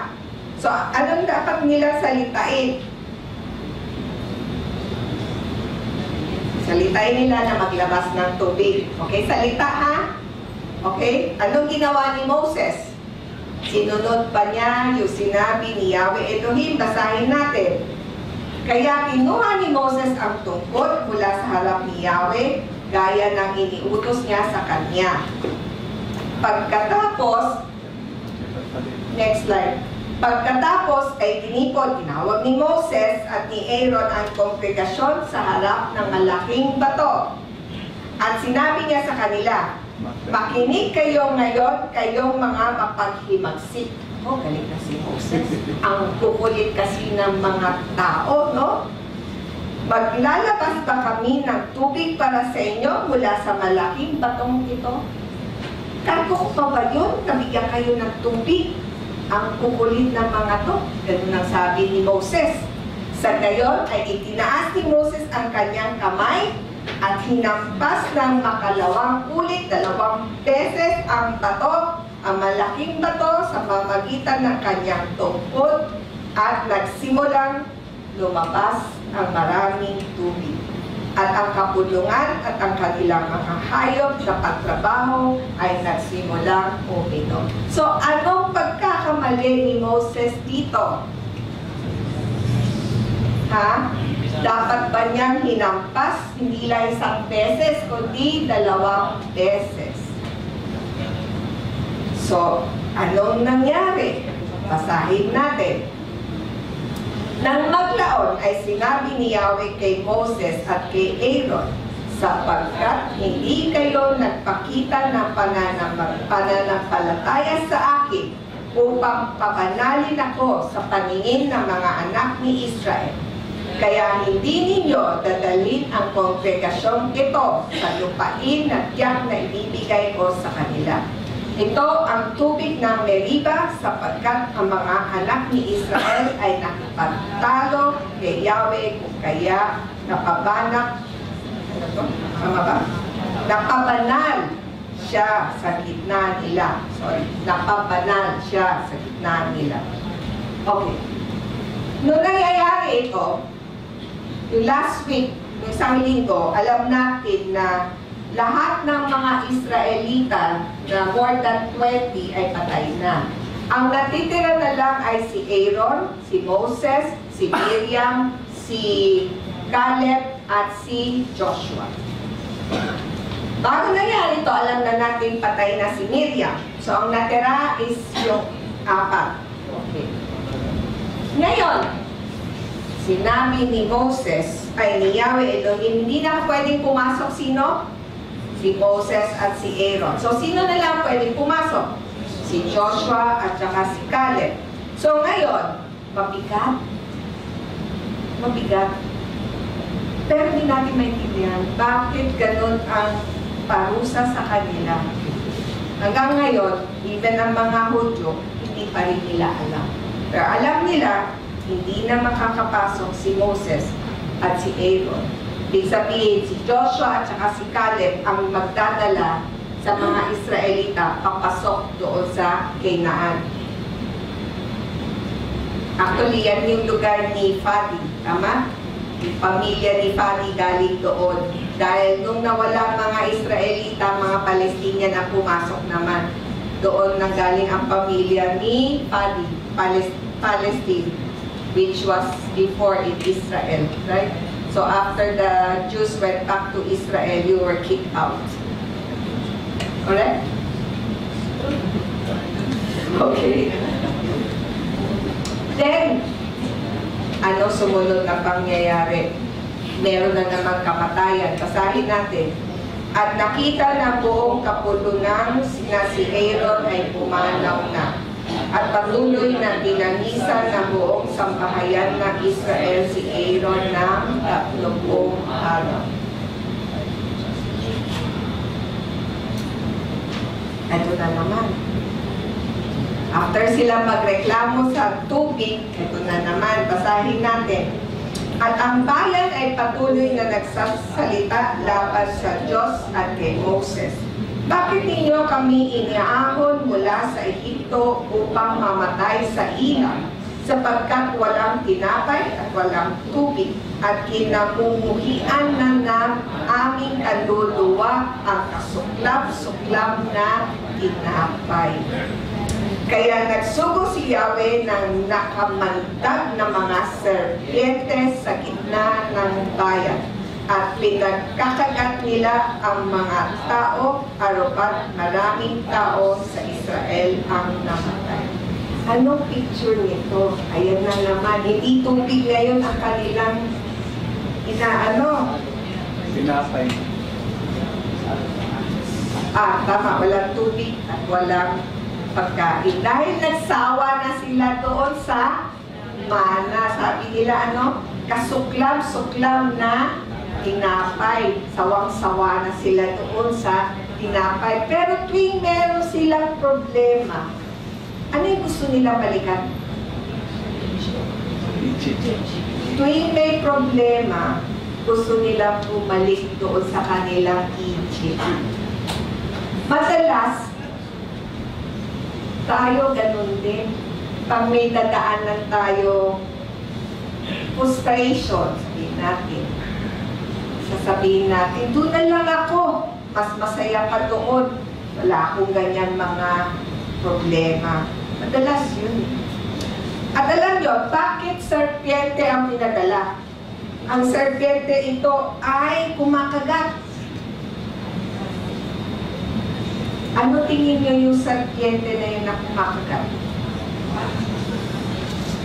So, anong dapat nila salitain? Salitain nila na maglabas ng tubig. Okay, salita ha? Okay? Anong ginawa ni Moses? Sinunod pa niya yung sinabi ni Yahweh Elohim. Basahin natin. Kaya kinuha ni Moses ang tungkod mula sa harap ni Yahweh, gaya ng iniutos niya sa kanya. Pagkatapos, next slide. Pagkatapos ay tinawag ni Moses at ni Aaron ang kongregasyon sa harap ng malaking bato. At sinabi niya sa kanila, "Makinig kayo ngayon, kayong mga mapaghimagsik." Oh, galing na si Moses. Ang kukulit kasi ng mga tao, no? "Maglalabas ba kami ng tubig para sa inyo mula sa malaking batong ito? Kargo pa ba yun? Nabigyan kayo ng tubig." Ang kukulit ng mga to. Ganun ang sabi ni Moses. Sa gayon ay itinaas ni Moses ang kanyang kamay at hinampas ng makalawang ulit 2 beses ang bato, ang malaking bato sa pamamagitan ng kanyang tungkod, at nagsimulang lumabas ang maraming tubig. At ang kapulungan at ang kanilang mga hayop na pagtrabaho ay nagsimulang uminom. So, anong pagkakamali ni Moses dito? Ha? Dapat ba niyang hinampas hindi lang 1 beses, kundi 2 beses? So, anong nangyari? Basahin natin. Nang maglaon ay sinabi ni Yahweh kay Moses at kay Aaron, sapagkat hindi kayo nagpakita ng pananampalataya sa akin upang pabanalin ako sa paningin ng mga anak ni Israel. Kaya hindi ninyo dadalhin ang kongregasyong ito sa lupain na tiyak na ibibigay ko sa kanila. Ito ang tubig ng Meriba sapagkat ang mga anak ni Israel ay nakipagtalo kay Yahweh kung kaya napabanal siya sa gitna nila. Napabanal siya sa gitna nila. Okay. Noong nangyayari ito, yung last week, yung isang linggo, alam natin na lahat ng mga Israelita na more than 20 ay patay na. Ang natitira na lang ay si Aaron, si Moses, si Miriam, si Caleb, at si Joshua. Bago nangyari ito, alam na natin patay na si Miriam. So, ang natira is yung 4. Okay. Ngayon, sinabi ni Moses, ay ni Yahweh Elohim, hindi na pwedeng pumasok sino? Si Moses at si Aaron. So, sino na lang pwedeng pumasok? Si Joshua at saka si Caleb. So, ngayon, mabigat. Mabigat. Pero hindi natin maintindihan bakit ganun ang parusa sa kanila. Hanggang ngayon, even ang mga Hudyo, hindi pa rin nila alam. Pero alam nila, hindi na makakapasok si Moses at si Aaron. Ibig sabihin, si Joshua at saka si Caleb ang magdadala sa mga Israelita papasok doon sa Canaan. Actually, yan yung lugar ni Fadi. Tama? Yung pamilya ni Fadi galing doon. Dahil nung nawala mga Israelita, mga Palestinian ang pumasok naman. Doon nanggaling ang pamilya ni Fadi, Palestine, which was before in Israel. Right? So after the Jews went back to Israel, you were kicked out. Correct? Okay. Then, ano sumunod na pangyayari? Meron na namang kamatayan. Basahin natin. At nakita na buong kapulungan na si Aaron ay pumanaw na. At patuloy na dinangisan ng buong sambahayan ng Israel si Aaron ng 30 araw. Ito na naman. After sila magreklamo sa tubig, ito na naman, basahin natin. At ang bayan ay patuloy na nagsasalita laban sa Diyos at kay Moses. Bakit ninyo kami iniahon mula sa Ehipto upang mamatay sa ilang, sapagkat walang tinapay at walang tubig, at kinamumuhian na ng aming kaluluwa ang kasuklap-suklap na tinapay. Kaya nagsugo si Yahweh ng nakamandag na mga serpiente sa gitna ng bayan. At pinagkakagat nila ang mga tao, arupat maraming tao sa Israel ang namatay. Anong picture nito? Ayan na naman, hindi tubig ngayon ang kanilang inaano? Pinapay. Tama, walang tubig at walang pagkain. Dahil nagsawa na sila doon sa mana. Sabi nila ano? Kasuklam-suklam na tinapay. Sawang-sawa na sila doon sa tinapay. Pero tuwing meron silang problema, ano yung gusto nilang balikan? Tuwing may problema, gusto nilang bumalik doon sa kanilang Egypt. Madalas, tayo ganun din. Pag may dadaanan tayo, frustration, sasabihin natin, doon na lang ako. Mas masaya pa doon. Wala akong ganyan mga problema. Madalas yun. At alam nyo, bakit serpiente ang pinadala? Ang serpiente ito ay kumakagat. Ano tingin nyo yung serpiente na yun na kumakagat?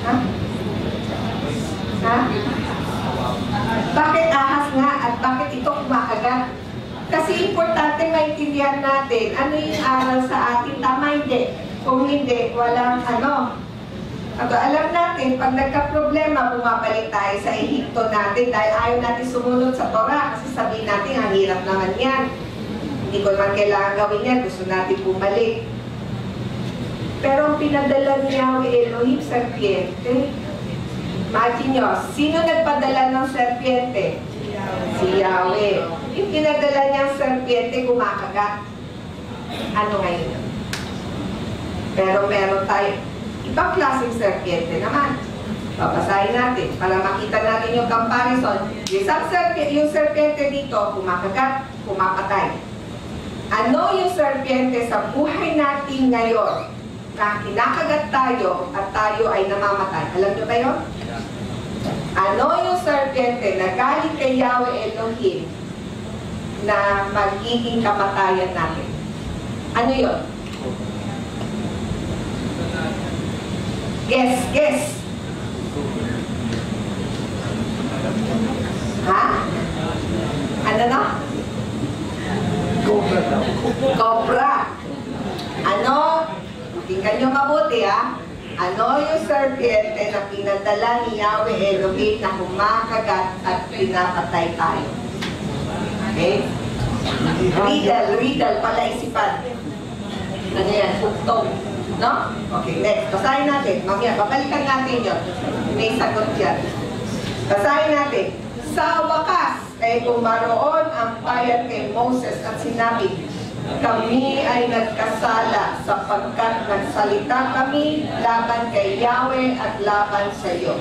Ha? Ha? Bakit ahas nga at bakit ito kumakagat? Kasi importante maintindihan natin ano yung aral sa atin, tama hindi? Kung hindi, walang ano. At alam natin, pag nagka-problema, bumabalik tayo sa Ehipto natin dahil ayaw natin sumunod sa Torah kasi sabihin natin, ang hirap naman yan. Hindi ko naman kailangan gawin yan, gusto natin bumalik. Pero ang pinadala ni Yahweh Elohim, serpiente. Imagine nyo, sino nagpadala ng serpiente? Si Yahweh. Yung pinadala niyang serpiente, kumakagat. Ano ngayon? Pero meron tayo ibang klaseng serpiente naman. Babasahin natin para makita natin yung comparison. Yung serpiente dito, kumakagat, kumapatay. Ano yung serpiente sa buhay natin ngayon na kinakagat tayo at tayo ay namamatay? Alam nyo ba yun? Ano yung serpiente na galing kay Yahweh Elohim na magiging kamatayan natin? Ano yun? Guess, guess. Ha? Ano na? Cobra daw. Cobra. Ano? Tingnan nyo mabuti ha. Ano yung serpiente na pinadala ni Yahweh Elohim na kumakagat at pinapatay tayo? Okay? Riddle, palaisipan. Ano yan? Huktong. No? Okay, next. Basahin natin. Mamaya, babalikan natin yun. May sagot yan. Basahin natin. Sa wakas, ay kumaroon ang bayan kay Moses at sinabi, kami ay nagkasala sapagkat nagsalita kami laban kay Yahweh at laban sa iyo.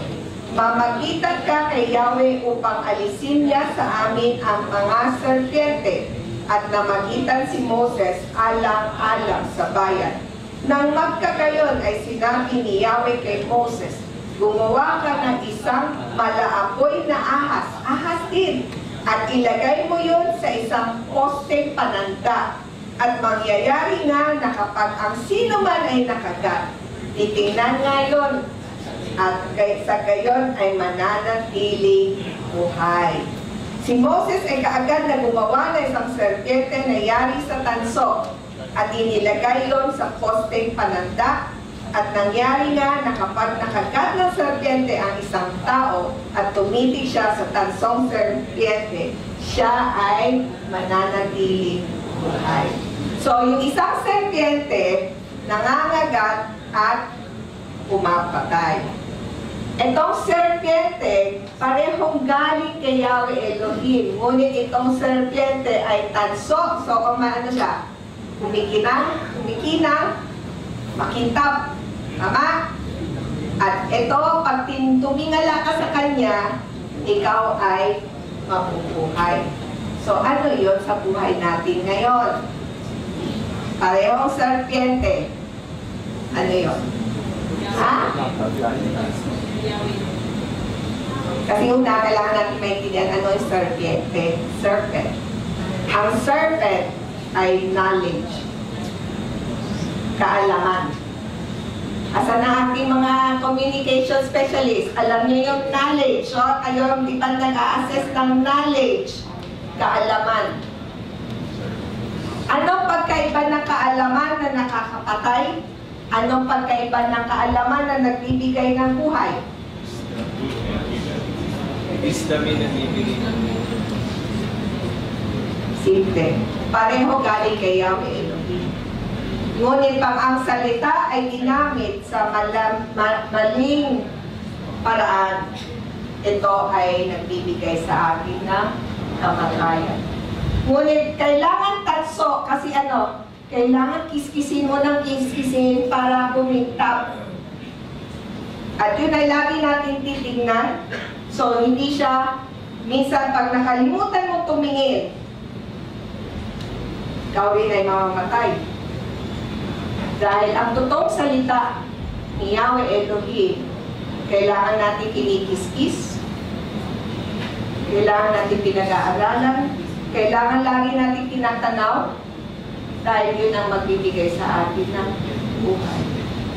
Mamagitan ka kay Yahweh upang alisin niya sa amin ang mga serpiente at namagitan si Moses alang-alang sa bayan. Nang magkagayon ay sinabi ni Yahweh kay Moses, gumawa ka ng isang malaapoy na ahas, ahas din, at ilagay mo yun sa isang posteng pananda. At mangyayari nga na kapag ang sino man ay nakagat, titingnan nga yun, at sa gayon ay mananatiling buhay. Si Moses ay kaagad na gumawa ng isang serpiente na yari sa tanso, at inilagay yon sa posteng pananda. At nangyari nga na kapag nakagat ng serpiente ang isang tao at tumitig siya sa tansong serpiente, siya ay mananatiling buhay. So, yung isang serpiente nangangagat at pumapatay. Itong serpiente, parehong galing kay Yahweh Elohim. Ngunit itong serpiente ay tanso. So, kung maano siya, kumikinang, makintab. Tama? At ito, pag tumingala ka sa kanya, ikaw ay mabubuhay. So, ano yun sa buhay natin ngayon? Parehong serpiente. Ano yun? Ha? Kasi una, kailangan natin maintindihan ano yung serpiente. Serpent. Ang serpent ay knowledge. Kaalaman. Asa na ating mga communication specialist, alam niyo yung knowledge. So, kayo di ba nag-a-assess ng knowledge? Kaalaman. Anong pagkaiba ng kaalaman na nakakapatay? Anong pagkaiba ng kaalaman na nagbibigay ng buhay? Wisdom yung nagbibigay ng Simple. Pareho galing kay Yahweh Elohim. Ngunit pag ang salita ay ginamit sa maling paraan, ito ay nagbibigay sa akin ng kamatayan. Ngunit kailangan tanso kasi ano, kailangan kiskisin mo ng kiskisin para bumintab. At yun ay lagi natin titignan. So, hindi siya, minsan pag nakalimutan mo tumingin, ikaw rin ay mamamatay. Dahil ang totoong salita ni Yahweh Elohim, kailangan natin kinikiskis, kailangan natin pinag-aaralan, kailangan lagi natin tinatanaw, Dahil yun ang magbibigay sa atin ng buhay.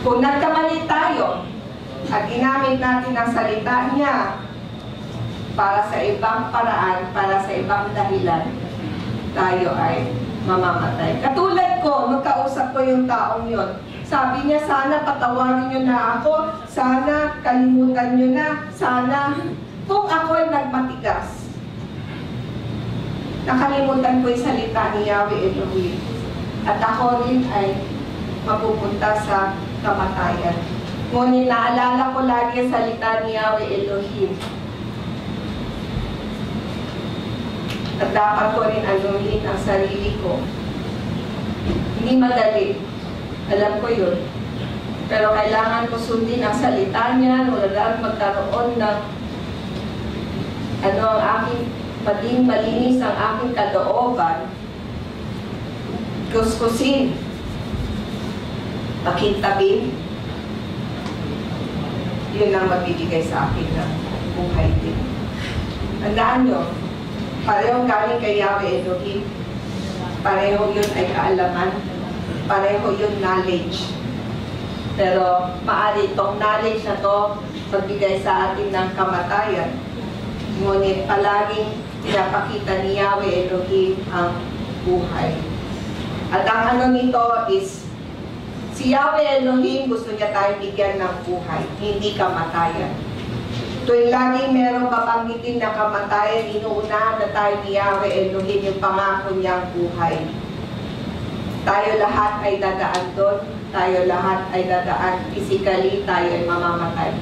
Kung nagkamali tayo at ginamit natin ang salita niya para sa ibang paraan, para sa ibang dahilan, tayo ay mamamatay. Katulad ko, nung kausap ko yung taong yun, sabi niya, sana patawarin niyo na ako, sana kalimutan niyo na, sana kung ako ay nagmatigas. Nakalimutan ko yung salita ni Yahweh Elohim. At ako rin ay mapupunta sa kamatayan. Ngunit naalala ko lagi ang salita ni Yahweh Elohim. At dapat ko rin anuhin ang sarili ko. Hindi madali. Alam ko yun. Pero kailangan ko sundin ang salita niya. Wala lang magkaroon ng ang aking maging malinis ang aking kalooban. Kuskusin. Pakintabin. Yun ang magbibigay sa akin ng buhay din. Tandaan nyo, parehong galing kay Yahweh Elohim. Pareho yun ay kaalaman. Pareho yun knowledge. Pero maaari itong knowledge na to magbigay sa atin ng kamatayan. Ngunit palaging pinapakita ni Yahweh Elohim ang buhay. At ang ano nito is, si Yahweh Elohim gusto niya tayo bigyan ng buhay, hindi kamatayan. Tuwing laging merong babanggitin na kamatayan, inuunahan na tayo ni Yahweh Elohim yung pangako niyang buhay. Tayo lahat ay dadaan doon, tayo lahat ay dadaan physically, tayo ay mamamatay.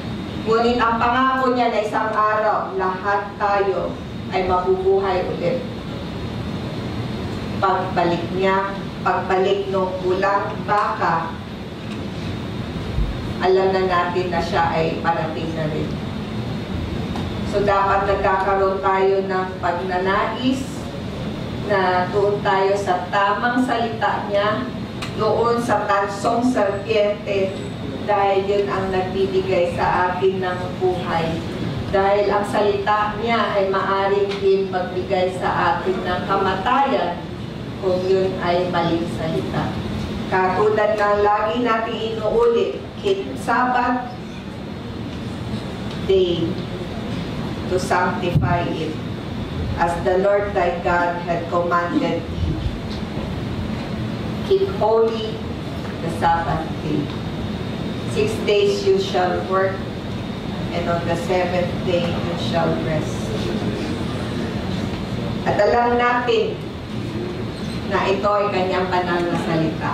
Ngunit ang pangako niya na isang araw, lahat tayo ay mabubuhay ulit. Pagbalik niya, pagbalik ng pulang baka, alam na natin na siya ay parating na rin. So dapat nagkakaroon tayo ng pagnanais na doon tayo sa tamang salita niya, doon sa tansong serpiente, dahil yun ang nagbibigay sa atin ng buhay. Dahil ang salita niya ay maaring din magbigay sa atin ng kamatayan kung yun ay maling salita. Katulad ng lagi natin inuulit, keep Sabbath day to sanctify it, as the Lord thy God had commanded thee. Keep holy the Sabbath day. 6 days you shall work, and on the 7th day you shall rest. At alam natin na ito ay kanyang banal na salita.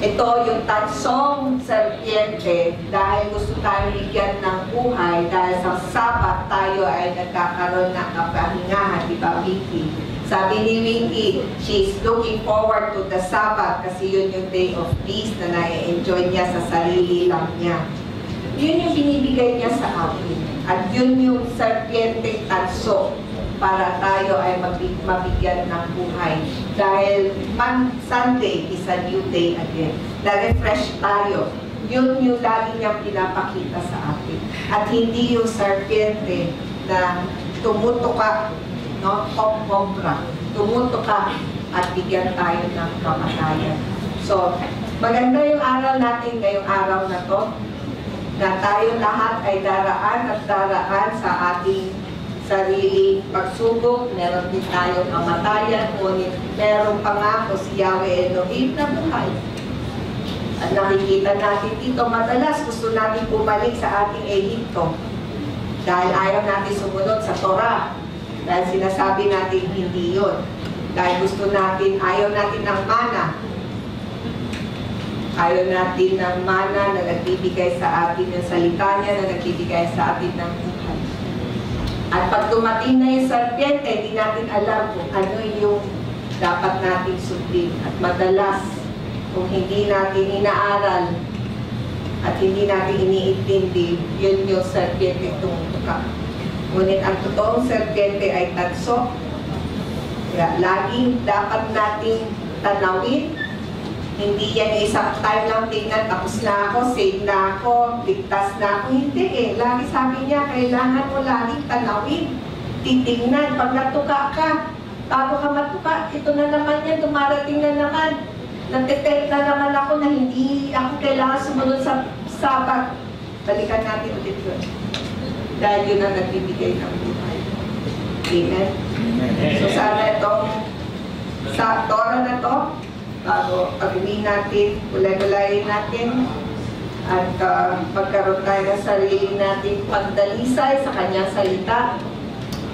Ito yung tansong serpiente dahil gusto tayong bigyan ng buhay, dahil sa Sabat tayo ay nagkakaroon ng kapahingahan, di ba, Vicky? Sabi ni Vicky, she's looking forward to the Sabat kasi yun yung day of peace na na-enjoy niya sa sarili lang niya. Yun yung binibigay niya sa atin. At yun yung serpiente tanso para tayo ay mabigyan ng buhay. Dahil Sunday is a new day again. Na-refresh tayo. Yun yung lagi niyang pinapakita sa atin. At hindi yung serpiente na tumutuka, no? Kompra. Tumutuka at bigyan tayo ng kamatayan. So, maganda yung araw natin ngayong araw na to, na tayo lahat ay daraan at daraan sa ating sariling pagsubok. Meron din tayong kamatayan, ngunit meron pangako si Yahweh Elohim na buhay. At nakikita natin dito, madalas gusto natin bumalik sa ating Ehipto dahil ayaw natin sumunod sa Torah. Dahil sinasabi natin hindi yun. Dahil gusto natin, ayaw natin ng mana. Ayaw natin ng mana na nagbibigay sa atin ng salita niya, na nagbibigay sa atin ng buhay. At pag dumating na yung serpiente, hindi natin alam kung ano yung dapat natin sundin. At madalas, kung hindi natin inaaral at hindi natin iniintindi, yun yung serpiente tumutuka. Ngunit ang totoong serpiente ay tanso. Kaya laging dapat nating tanawin. Hindi yan isang time lang tingnan, tapos na ako, save na ako, ligtas na ako. Hindi eh. Lagi sabi niya, kailangan mo laging tanawin. Titingnan. Pag natuka ka, bago ka matuka, ito na naman yan, dumarating na naman. Natitake na naman ako na hindi ako kailangan sumunod sa Sabat. Balikan natin ulit yun. Dahil yun ang nagbibigay ng buhay. Amen? So sana itong sa Torah na to, bago pag-uwi natin, ulay-ulayin natin, at magkaroon tayo ng sarili natin pagdalisay sa kanyang salita,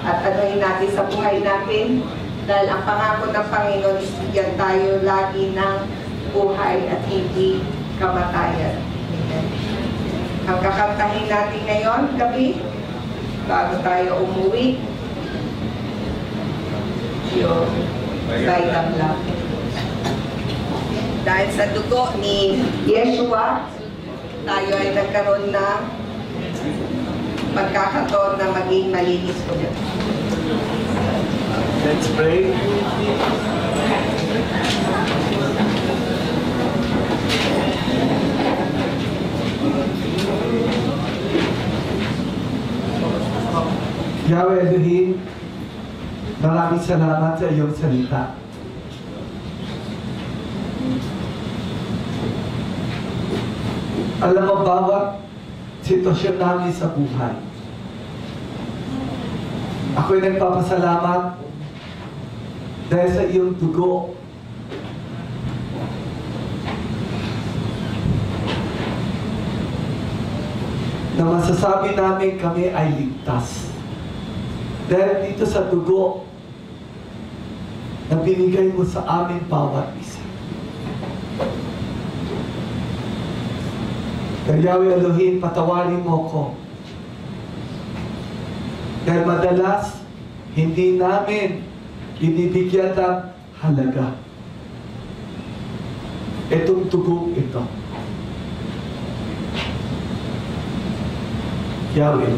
at anuhin natin sa buhay natin, dahil ang pangako ng Panginoon is bigyan tayo lagi ng buhay at hindi kamatayan. Amen. Ang kakantahin natin ngayon, gabi, bago tayo umuwi, yung Light of Love. Dahil sa dugo ni Yeshua, tayo ay nagkaroon ng pagkakataon na maging malinis ulit. Let's pray. Yahweh Elohim, maraming salamat sa iyong salita. Alam mo, bawat sitwasyon namin sa buhay, ako'y nagpapasalamat dahil sa iyong dugo na masasabi namin kami ay ligtas. Dahil dito sa dugo na binigay mo sa amin bawat isa. Dahil Yahweh Elohim, patawarin mo ko. Dahil madalas, hindi namin binibigyan ng halaga itong dugo ito. Yahweh,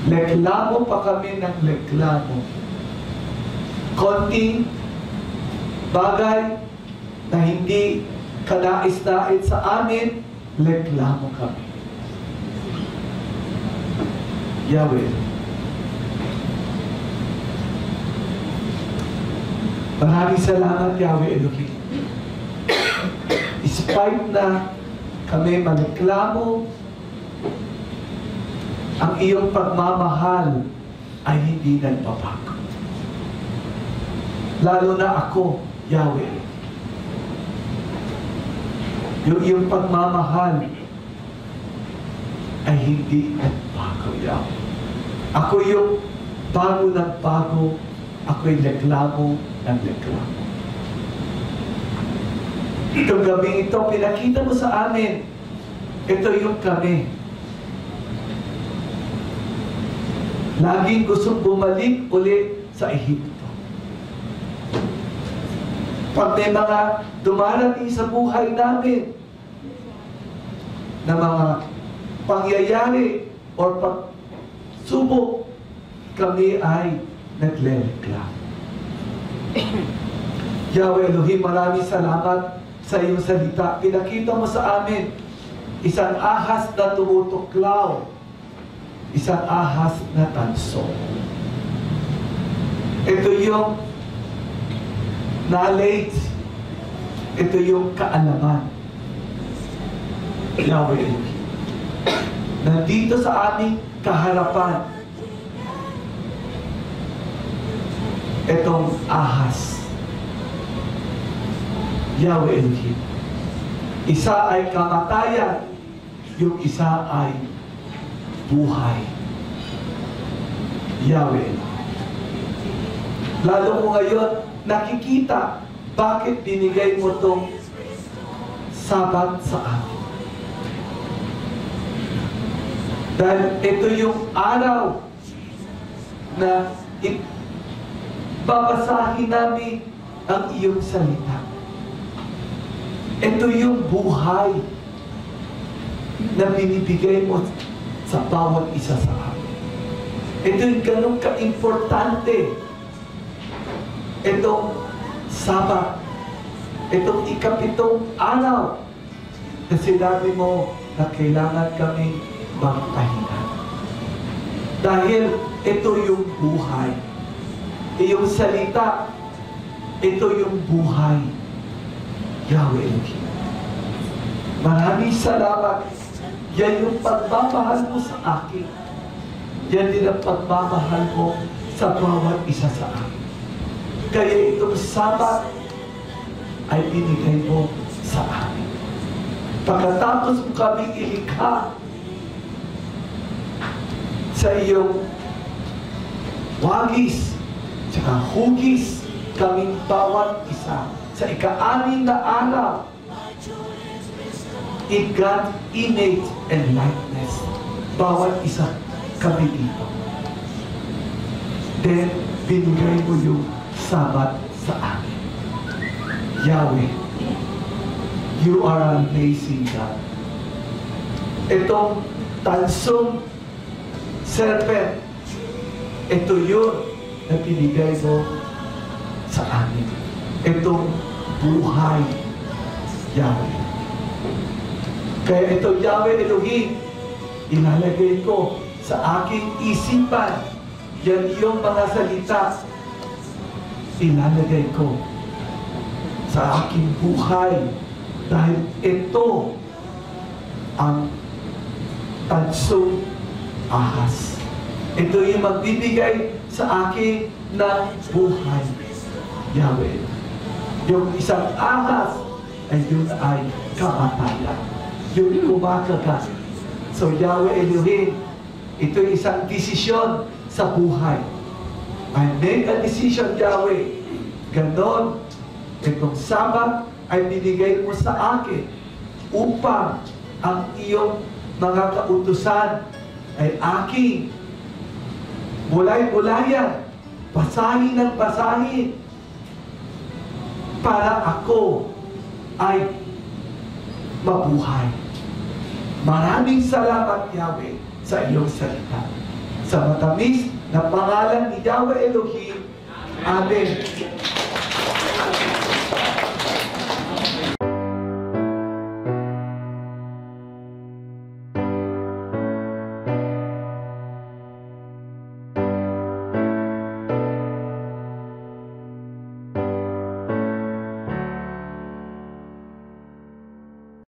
reklamo pa kami ng reklamo. Konting bagay na hindi kanais-nais sa amin, reklamo kami. Yahweh, maraming salamat, Yahweh Elohim. Despite na kami mareklamo, ang iyong pagmamahal ay hindi nagbabago. Lalo na ako, Yahweh. Yung iyong pagmamahal ay hindi nagbago, Yahweh. Ako yung bago ng bago, ako'y reklamo ng reklamo. Itong gabing ito, pinakita mo sa amin, ito yung kami. Laging gustong bumalik ulit sa Ehipto. Pag may mga dumarating sa buhay namin na mga pangyayari o pagsubok, kami ay naglereklamo. Yahweh Elohim, maraming salamat sa iyong salita. Pinakita mo sa amin isang ahas na tumutuklaw, isang ahas na tanso. Ito yung knowledge, ito yung kaalaman. Yahweh, nandito sa aming kaharapan, itong ahas. Yahweh Elohim, isa ay kamatayan, yung isa ay buhay. Yahweh, lalo mo ngayon nakikita bakit binigay mo tong Sabat sa amin. Dahil ito yung araw na babasahin namin ang iyong salita. Ito yung buhay na binibigay mo sa bawat isa sa amin. Ito yung ganun ka-importante. Itong Sabat, itong ikapitong araw na sinabi mo na kailangan kami magpahinga. Dahil ito yung buhay. Iyong salita, ito yung buhay. Yahweh Elohim. Maraming salamat. Yan yung pagmamahal mo sa akin. Yan din ang pagmamahal mo sa bawat isa sa akin. Kaya itong Sabat ay binigay mo sa amin. Pagkatapos mo kaming ilikha sa iyong wagis, tsaka hugis kaming bawat isa sa ika-anim na araw, in God's image and likeness. Bawat isa kami dito. Then, binigay mo yung Sabat sa amin. Yahweh, you are an amazing God. Itong tansong serpent, ito yun na binigay mo sa amin. Itong buhay, Yahweh. Kaya ito, Yahweh Elohim, ilalagay ko sa aking isipan, yan yung mga salita, ilalagay ko sa aking buhay, dahil ito ang tansong ahas. Ito yung magbibigay sa akin ng buhay, Yahweh. Yung isang ahas ay yun ay kamatayan. Yun kumakagat. So Yahweh Elohim, ito yung isang desisyon sa buhay. I make a decision, Yahweh. Ganon, itong Sabat ay binigay mo sa akin upang ang iyong mga kautusan ay aking bulay-bulayan, basahin ng basahin, para ako ay mabuhay. Maraming salamat, Yahweh, sa iyong salita. Sa matamis na pangalan ni Yahweh Elohim. Amen.